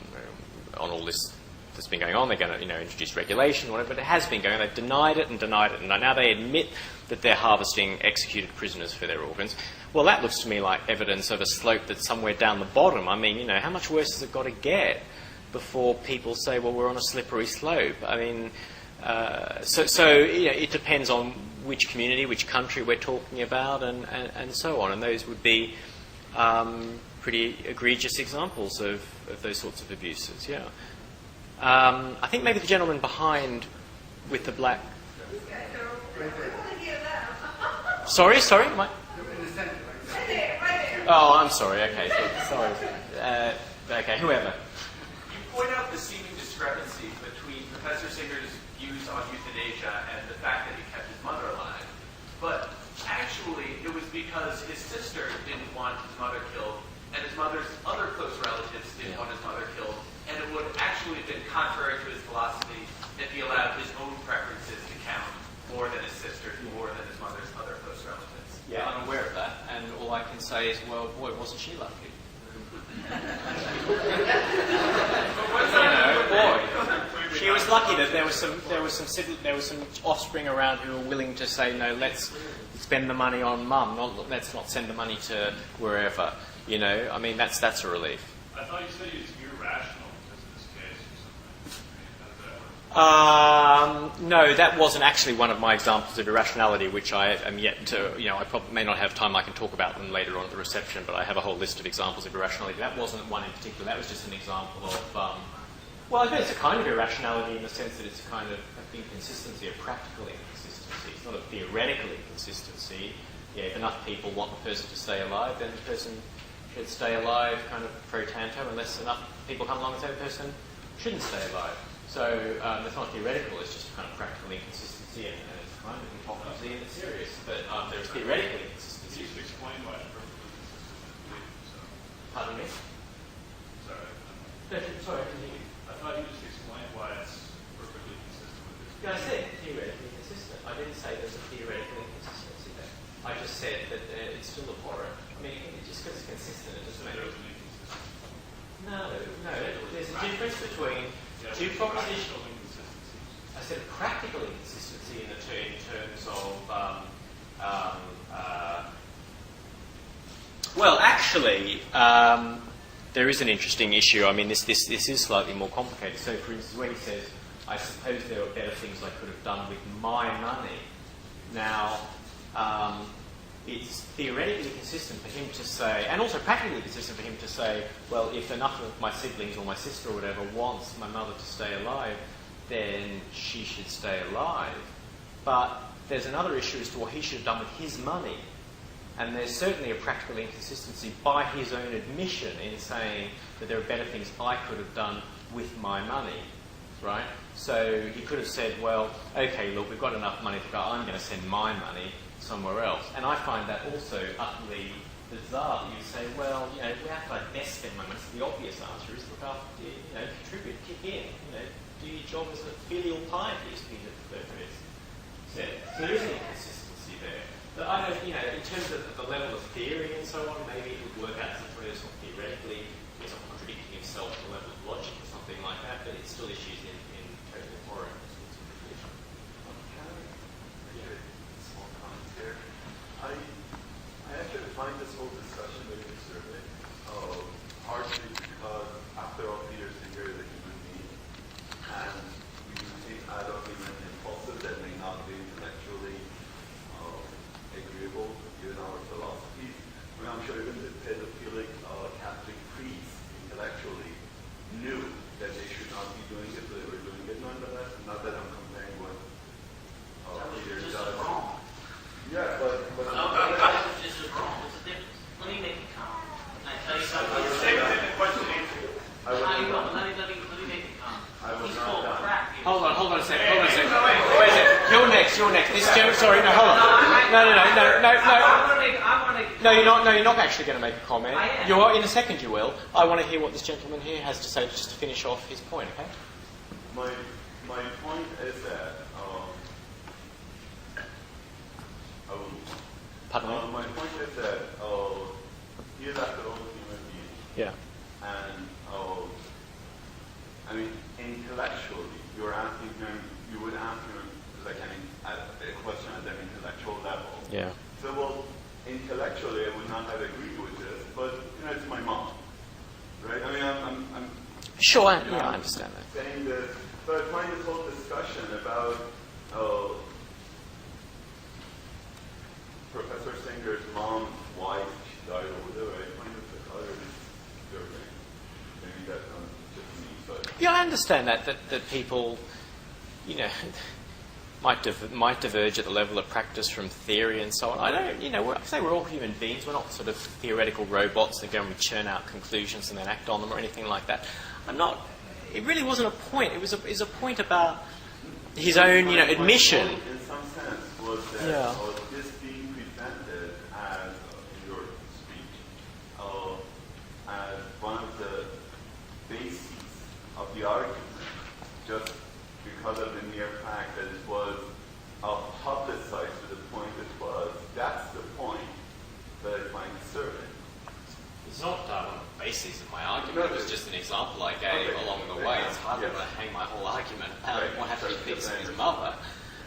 all this that's been going on. They're going to, introduce regulation, whatever. But it has been going on. They've denied it, and now they admit that they're harvesting executed prisoners for their organs. Well, that looks to me like evidence of a slope that's somewhere down the bottom. I mean, how much worse has it got to get before people say, well, we're on a slippery slope? I mean, it depends on which community, which country we're talking about, and so on. And those would be pretty egregious examples of those sorts of abuses, yeah. I think maybe the gentleman behind with the black... Sorry? Oh, I'm sorry. Okay, sorry. Okay, whoever. You point out the seeming discrepancy between Professor Singer's views on euthanasia and the fact that he kept his mother alive. But actually, it was because his sister didn't want his mother killed, and his mother's other close relatives didn't want his mother killed, and it would actually have been contrary to his philosophy if he allowed his own preferences to count more than his sister's, more than his mother's other close relatives. Yeah, I'm aware of that, and all I can say is, well, boy, wasn't she lucky? She was lucky that there was some offspring around who were willing to say, no, let's spend the money on mum, let's not send the money to wherever. I mean, that's a relief. I thought you said he was irrational because of this case or something. No, that wasn't actually one of my examples of irrationality, which I am yet to, I probably may not have time. I can talk about them later on at the reception, but I have a whole list of examples of irrationality. That wasn't one in particular. That was just an example of, well, I think it's a kind of irrationality in the sense that it's a kind of inconsistency, a practical inconsistency. It's not a theoretical inconsistency. Yeah, if enough people want the person to stay alive, then the person should stay alive kind of pro tanto, unless enough people come along and say the person shouldn't stay alive. So that's not theoretical, it's just a kind of practical inconsistency, and it's kind of hypocrisy and it's serious. But there's theoretical inconsistency. You should explain why it's perfectly consistent with belief. So. Pardon me? Sorry. Sorry, continue. I thought you just explained why it's perfectly consistent with his Yeah, I said theoretically consistent. I didn't say there's a theoretical inconsistency there. I just said that it's still abhorrent. I mean, just because it's consistent, it doesn't make it. No. There's a difference between two propositions. I said a practical inconsistency in terms of. Well, actually, there is an interesting issue. I mean, this is slightly more complicated. So, for instance, when he says, "I suppose there were better things I could have done with my money," now. it's theoretically consistent for him to say, and also practically consistent for him to say, well, if enough of my siblings or my sister or whatever wants my mother to stay alive, then she should stay alive. But there's another issue as to what he should have done with his money. And there's certainly a practical inconsistency by his own admission in saying that there are better things I could have done with my money, right? So he could have said, well, okay, look, we've got enough money to go, I'm going to send my money somewhere else. And I find that also utterly bizarre. You say, well, you know, where can I best spend my money? So the obvious answer is look after, you know, contribute, kick in, you know, do your job as a filial piety, as Peter Burke said. So there is an inconsistency there. But I don't, you know, in terms of the level of theory and so on, maybe it would work out somewhere that's not theoretically, it's not contradicting himself to the level of logic or something like that, but it's still issues in total horror. I actually find this whole discussion very disturbing, partially because after all, Peter Singer is a human being, and we do take out of him an impulsive that may not be intellectually agreeable given our philosophies. I mean, I'm sure even the pedophilic Catholic priests intellectually knew that they should not be doing it, but they were doing it nonetheless. Not that I'm comparing what Peter does. Wrong. Yeah, but This is wrong. What's the difference? Let me make a comment. Can I tell you something? I Let me make a comment. He's full of crap. Hold on a second. Wait a second. You're next. This gentleman, sorry, no, hold on. No. No, you're not actually going to make a comment. I am. You are, in a second you will. I want to hear what this gentleman here has to say just to finish off his point, okay? my point is that Pardon me? my point is that he is after all a human being. Yeah. And I mean, intellectually, you would ask him like a question at an intellectual level. Yeah. So, well, intellectually, I would not have agreed with this, but you know, it's my mom, right? I mean, I'm Sure, I understand that. saying this, but I find this whole discussion about Professor Singer's mom's wife, she died or whatever, I find this utterly disturbing. Maybe that's not just me, but Yeah, I understand that people, you know, might diverge at the level of practice from theory and so on. I don't, you know, I say we're all human beings. We're not sort of theoretical robots that go and churn out conclusions and then act on them or anything like that. I'm not. It really wasn't a point. It was a point about his own, you know, admission. My point, in some sense, was that this being presented as, in your speech, as one of the bases of the argument, just because of the mere fact that it was publicized to the point it was. That's the point that I find disturbing. It's not one of the bases of my argument. It was just an example I gave along the way. It's hard to hang my whole argument about what happened to Peterson and his mother.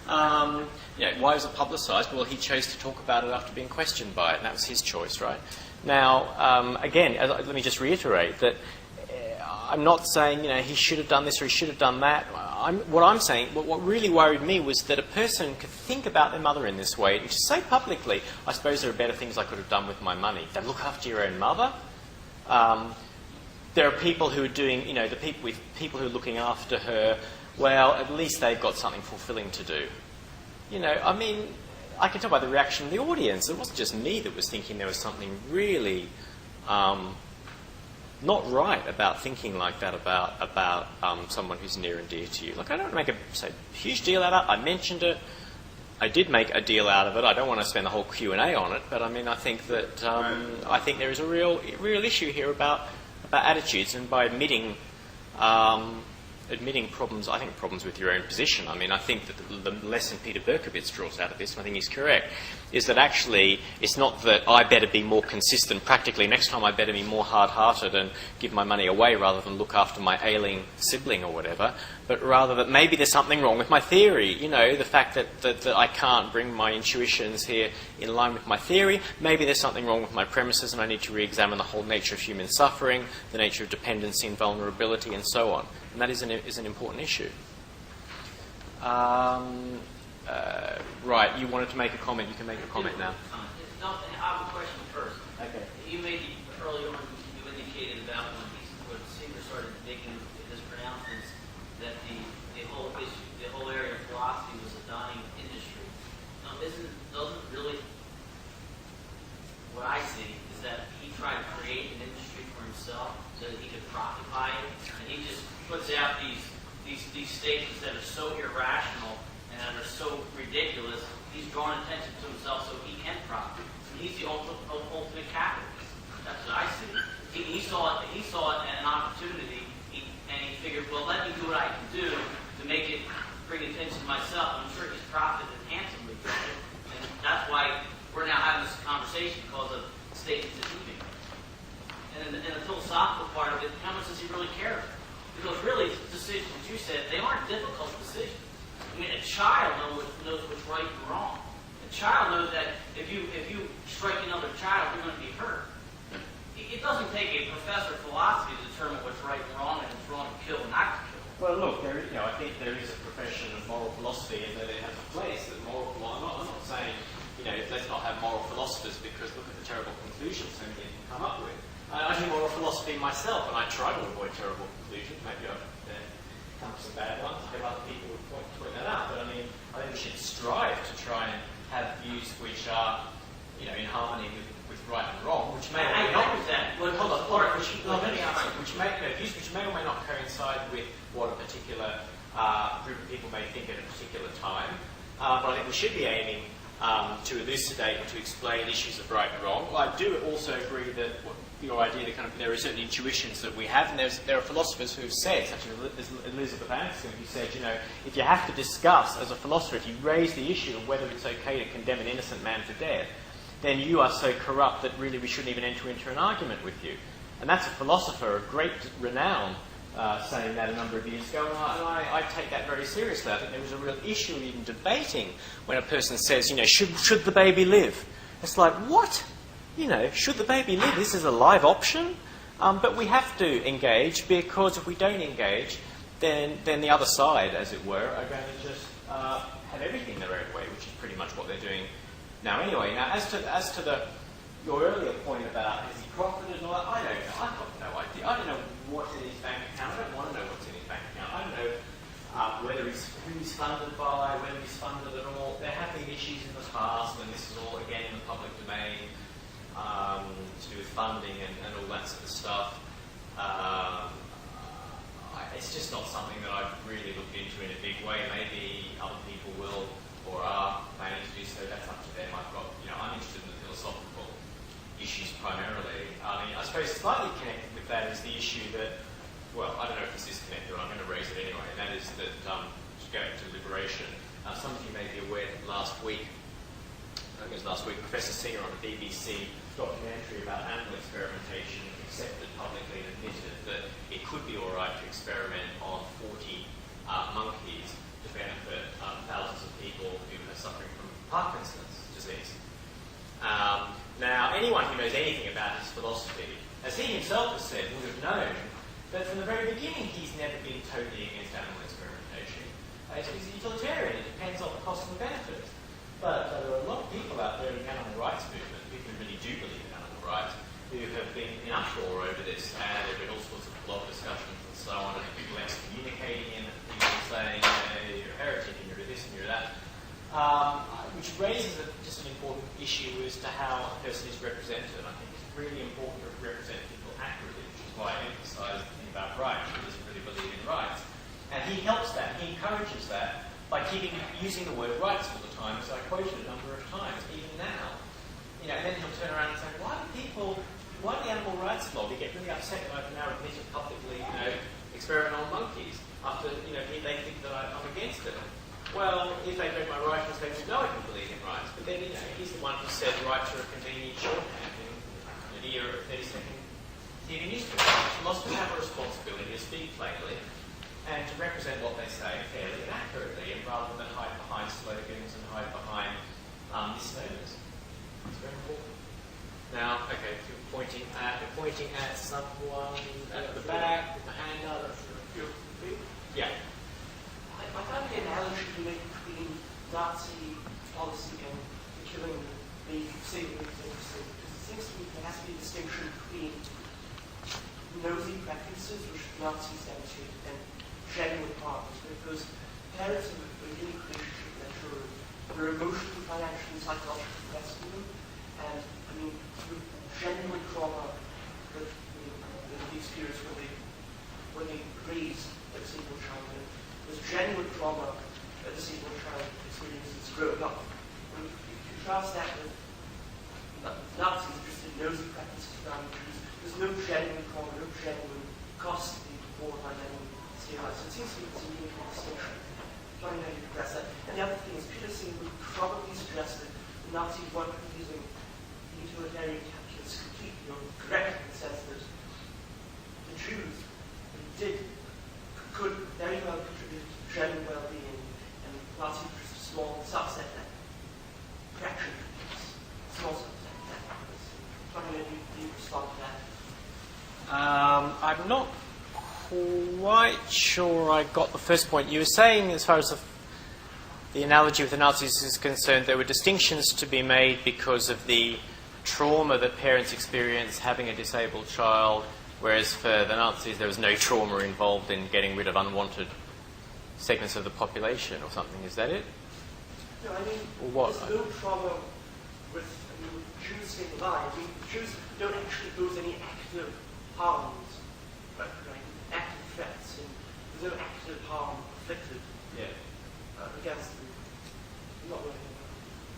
Why was it publicised? Well, he chose to talk about it after being questioned by it, and that was his choice, right? Now, again, let me just reiterate that I'm not saying, you know, he should have done this or he should have done that. What I'm saying, what really worried me was that a person could think about their mother in this way and just say publicly, I suppose there are better things I could have done with my money. Don't look after your own mother. There are people who are doing, you know, people who are looking after her, well, at least they've got something fulfilling to do. You know, I mean, I can tell by the reaction of the audience, it wasn't just me that was thinking there was something really not right about thinking like that about someone who's near and dear to you. Like, I don't want to make a huge deal out of it. I mentioned it. I did make a deal out of it. I don't want to spend the whole Q&A on it, but I mean, I think that I think there is a real issue here about attitudes, and by admitting problems, I think problems with your own position. I mean, I think that the lesson Peter Berkovitz draws out of this, and I think he's correct, is that actually it's not that I better be more consistent practically. Next time I better be more hard-hearted and give my money away rather than look after my ailing sibling or whatever, but rather that maybe there's something wrong with my theory. You know, the fact that I can't bring my intuitions here in line with my theory. Maybe there's something wrong with my premises and I need to re-examine the whole nature of human suffering, the nature of dependency and vulnerability, and so on. And that is an important issue. Right, you wanted to make a comment. You can make a comment now. No, I have a question first. Okay. You made earlier on, you indicated about when Singer started making his pronouncements that the whole issue, the whole area of philosophy was a dying industry. Doesn't really, what I see is that he tried to create an industry for himself so that he could profit by it, and he just puts out these statements that are so irrational and that are so ridiculous. He's drawing attention to himself so he can profit. He's the ultimate capitalist. That's what I see. He saw it as an opportunity, and he figured, well, let me do what I can do to make it bring attention to myself. I'm sure he's profited handsomely from it, and that's why we're now having this conversation because of statements that he made. And the philosophical part of it, how much does he really care? Because really, decisions, as you said, they aren't difficult decisions. I mean, a child knows what's right and wrong. A child knows that if you strike another child, you're going to be hurt. It doesn't take a professor of philosophy to determine what's right and wrong, and it's wrong to kill and not to kill. Well, look, I think there is a profession of moral philosophy, and that it has a place. That I'm not saying, let's not have moral philosophers because look at the terrible conclusions so many can come up with. I do moral philosophy myself, and I try to avoid terrible conclusions. Maybe I've come to some bad ones. There are other people who point that out. But I think we should strive to try and have views which are, in harmony with right and wrong, which may or may not. Views which may or may not coincide with what a particular group of people may think at a particular time. But I think we should be aiming to elucidate and to explain issues of right and wrong. Well, I do also agree that your idea that there are certain intuitions that we have, and there are philosophers who have said, such as Elizabeth Anderson, who said, if you have to discuss as a philosopher, if you raise the issue of whether it's okay to condemn an innocent man to death, then you are so corrupt that really we shouldn't even enter into an argument with you. And that's a philosopher of great renown saying that a number of years ago, and I take that very seriously. I think there was a real issue in debating when a person says, should the baby live? It's like, what? Should the baby live? This is a live option. But we have to engage, because if we don't engage, then the other side, as it were, are going to just have everything their own way, which is pretty much what they're doing now anyway. Now, as to your earlier point about has he profited and all that, I don't know. I've got no idea. I don't know what's in his bank account. I don't want to know what's in his bank account. I don't know who he's funded by, whether he's funded at all. There have been issues in the past, and this is all, again, in the public domain, to do with funding and all that sort of stuff. It's just not something that I've really looked into in a big way. Maybe other people will or are planning to do so. That's up to them. I'm interested in the philosophical issues primarily. I suppose slightly connected with that is the issue that, well, I don't know if this is connected, but I'm going to raise it anyway, and that is that, to go to liberation, some of you may be aware that last week, Professor Singer on a BBC documentary about animal experimentation accepted publicly and admitted that it could be all right to experiment on 40 monkeys to benefit thousands of people who are suffering from Parkinson's disease. Now, anyone who knows anything about his philosophy, as he himself has said, would have known that from the very beginning he's never been totally against animal experimentation. He's utilitarian. It depends on the cost and the benefit. But there are a lot of people out there in the animal rights movement, people who really do believe in animal rights, who have been in uproar over this, and there have been all sorts of blog discussions and so on, and people excommunicating him, and people saying, you're a heretic, and you're this, and you're that. Which raises just an important issue as to how a person is represented. I think it's really important to represent people accurately, which is why I emphasise the thing about rights. He doesn't really believe in rights. And he helps that, he encourages that, by using the word rights all the time, as I quoted a number of times, even now. And then he'll turn around and say, why do the animal rights lobby get really upset when I've now admitted publicly, experiment on monkeys, after, they think that I'm against it? Well, if they read my writings, they would know I can believe in rights. But then, he's the one who said rights are a convenient shorthand in the era of 30-second TV newspapers. Philosophers have a responsibility to speak plainly and to represent what they say fairly and accurately, and rather than hide behind slogans and hide behind misnomers. It's very important. Now, okay, you're pointing at someone at the back with the hand up. Yeah. I found the analogy you make between Nazi policy and the killing of babies say what it's interesting, because it seems to me there has to be a distinction between nosy preferences, which Nazis demonstrated, and genuine harms. Because parents are in a unique relationship with their children. There are emotionally, financially, psychologically invested in them. And, I mean, genuine trauma that they experience when they raise a disabled child. And there's genuine trauma a disabled child experiences growing up. And if you contrast that with Nazis just in nosy preferences around Jews, there's no genuine trauma, no genuine cost being borne by them in stereotypes. So it seems to me it's a meaningful distinction. I don't know how you address that. And the other thing is, Peterson would probably suggest that the Nazis weren't using the utilitarian calculus completely or correctly in the sense that the Jews could very well contribute to genuine well-being, and Nazis were just a small subset of that fraction, small subset of that. I don't know if you respond to that. I'm not quite sure I got the first point. You were saying, as far as the analogy with the Nazis is concerned, there were distinctions to be made because of the trauma that parents experience having a disabled child, whereas for the Nazis there was no trauma involved in getting rid of unwanted segments of the population or something. Is that it? No, I mean, or what? There's no trauma with Jews staying alive. I mean, Jews don't actually pose any active harms, but active threats, and there's no active harm inflicted against them. Not really.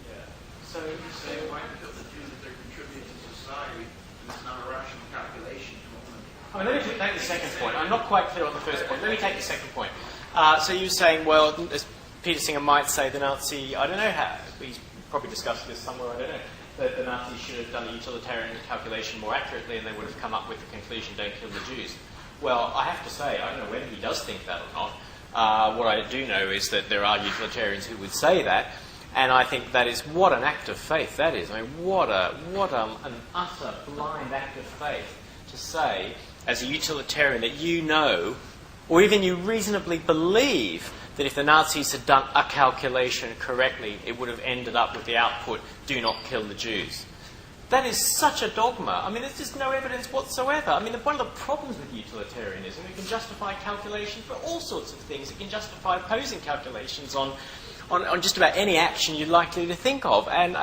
Yeah. So you say, why kill the Jews if they're contributing to society, and it's not a rational calculation? Let me take the second point. I'm not quite clear on the first point. Let me take the second point. So you're saying, well, as Peter Singer might say, the Nazi, I don't know how, he's probably discussed this somewhere, I don't know, that the Nazis should have done a utilitarian calculation more accurately and they would have come up with the conclusion, don't kill the Jews. Well, I have to say, I don't know whether he does think that or not. What I do know is that there are utilitarians who would say that, and I think that is what an act of faith that is. I mean, what an utter blind act of faith to say, as a utilitarian, that you know, or even you reasonably believe, that if the Nazis had done a calculation correctly, it would have ended up with the output, do not kill the Jews. That is such a dogma. I mean, there's just no evidence whatsoever. I mean, one of the problems with utilitarianism, it can justify calculation for all sorts of things. It can justify opposing calculations on just about any action you're likely to think of. And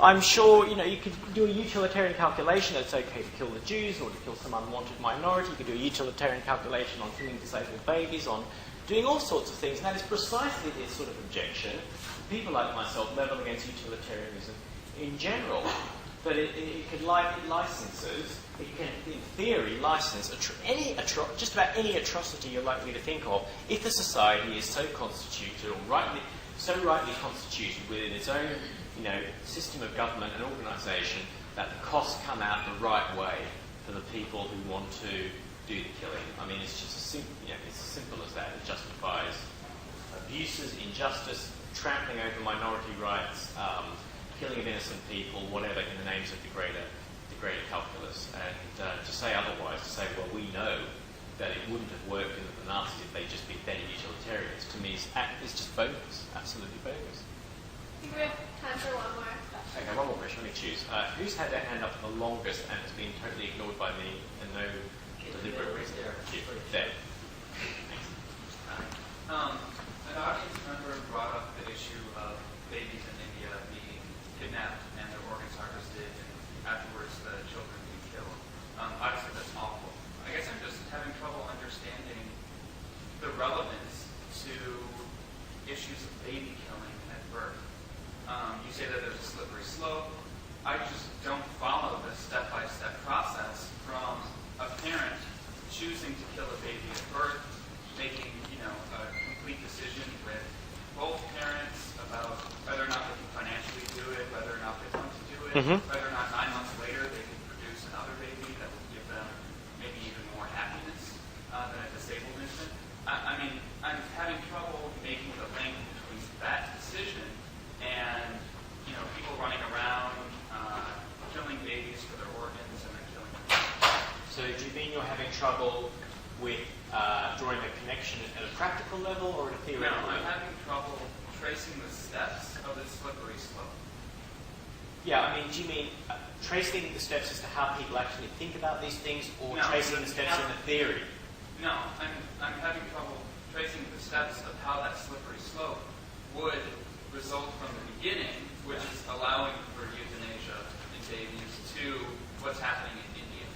I'm sure, you could do a utilitarian calculation that it's okay to kill the Jews or to kill some unwanted minority. You could do a utilitarian calculation on killing disabled babies, on doing all sorts of things. And that is precisely this sort of objection people like myself level against utilitarianism in general. That it licenses, it can, in theory, license just about any atrocity you're likely to think of if the society is so constituted or rightly constituted within its own system of government and organisation that the costs come out the right way for the people who want to do the killing. I mean, it's just it's as simple as that. It justifies abuses, injustice, trampling over minority rights, killing of innocent people, whatever, in the names of the greater calculus. And to say otherwise, to say, well, we know that it wouldn't have worked in the Nazis if they'd just been better utilitarians, to me is just bogus, absolutely bogus. I think we have time for one more question. Okay, one more question. Let me choose. Who's had their hand up the longest and has been totally ignored by me and no deliberate reason? There. Thanks. An audience member brought up the issue of babies in India being kidnapped and their organs harvested, and afterwards the children being killed. Obviously, that's awful. I guess I'm just having trouble understanding the relevance to issues of baby killing at birth. You say that there's a slippery slope. I just don't follow the step-by-step process from a parent choosing to kill a baby at birth, making a complete decision with both parents about whether or not they can financially do it, whether or not they want to do it, whether or not 9 months later they can produce another baby that will give them maybe even more happiness than a disabled infant. I mean, I'm having trouble making the link between that decision and people running around killing babies for their organs and then killing them. So do you mean you're having trouble with drawing a connection at a practical level or at a theoretical level? No, I'm having trouble tracing the steps of this slippery slope. Yeah, I mean, do you mean tracing the steps as to how people actually think about these things, or No, tracing the steps in the theory? No, I'm having trouble tracing the steps of how that slippery slope would result from the beginning, which is allowing for euthanasia in babies, to what's happening in India,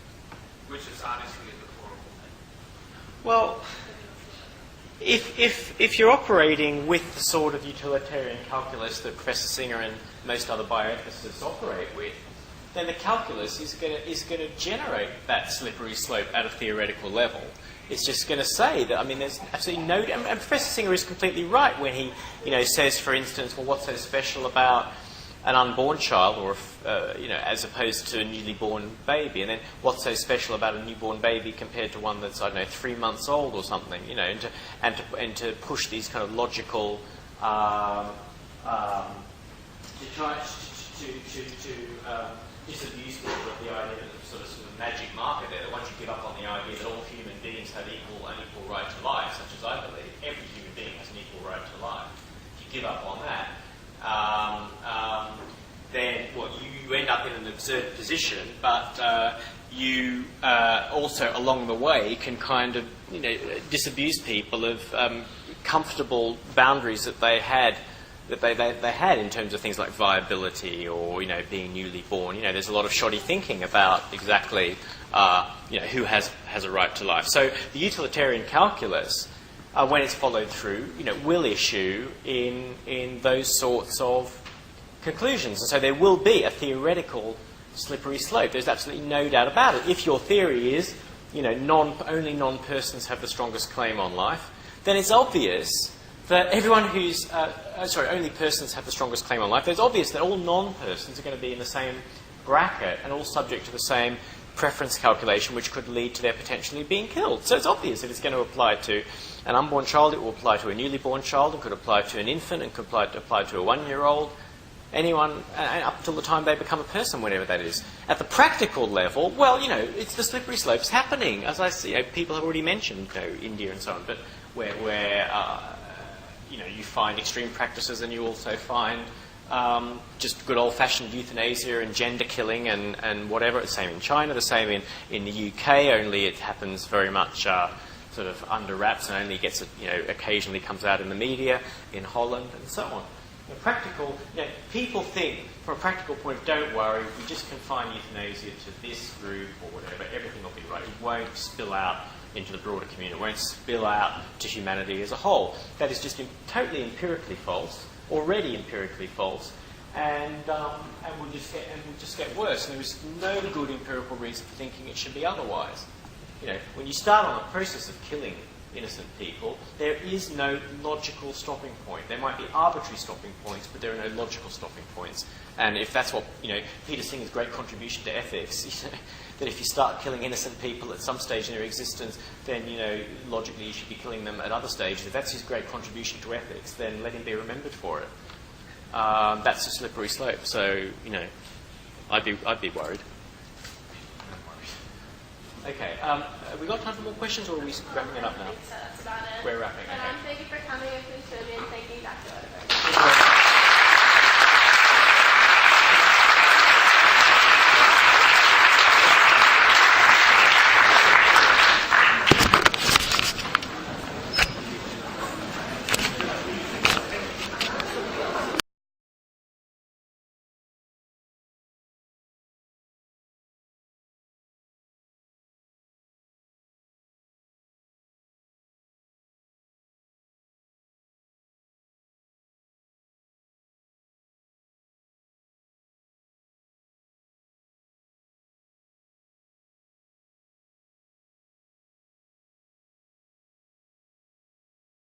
which is obviously a deplorable thing. Well, if you're operating with the sort of utilitarian calculus that Professor Singer and most other bioethicists operate with, then the calculus is going to generate that slippery slope at a theoretical level. It's just going to say that, I mean, there's absolutely no... And Professor Singer is completely right when he, says, for instance, well, what's so special about an unborn child, or as opposed to a newly born baby, and then what's so special about a newborn baby compared to one that's, 3 months old or something, and to push these kind of logical, to try to disabuse people of the idea that there's sort of magic marker there, that once you give up on the idea that all human beings have an equal right to life, such as I believe, every human being has an equal right to life. If you give up on that, then you end up in an absurd position, but you also along the way can kind of disabuse people of comfortable boundaries that they had in terms of things like viability or being newly born. There's a lot of shoddy thinking about exactly who has a right to life. So the utilitarian calculus, when it's followed through, will issue in those sorts of conclusions. And so there will be a theoretical slippery slope. There's absolutely no doubt about it. If your theory is, only non-persons have the strongest claim on life, then it's obvious that everyone who's... only persons have the strongest claim on life. It's obvious that all non-persons are going to be in the same bracket and all subject to the same preference calculation, which could lead to their potentially being killed. So it's obvious that it's going to apply to an unborn child, it will apply to a newly born child, it could apply to an infant, it could apply to a 1-year-old, anyone, up until the time they become a person, whenever that is. At the practical level, it's the slippery slopes happening. As I see, people have already mentioned India and so on, but where you find extreme practices, and you also find just good old-fashioned euthanasia and gender killing and whatever. The same in China, the same in the UK, only it happens very much sort of under wraps and only gets, occasionally comes out in the media, in Holland and so on. People think, from a practical point, don't worry, we just confine euthanasia to this group or whatever, everything will be right. It won't spill out into the broader community. It won't spill out to humanity as a whole. That is just totally empirically false, already empirically false, and will just get worse. And there is no good empirical reason for thinking it should be otherwise. When you start on the process of killing innocent people, there is no logical stopping point. There might be arbitrary stopping points, but there are no logical stopping points. And if that's what, Peter Singer's great contribution to ethics, that if you start killing innocent people at some stage in their existence, then, logically you should be killing them at other stages. If that's his great contribution to ethics, then let him be remembered for it. That's a slippery slope. So, I'd be worried. Okay, have we got time for more questions, or are we wrapping it up now? I think so. That's about it. We're wrapping. And Okay. thank you for coming and contributing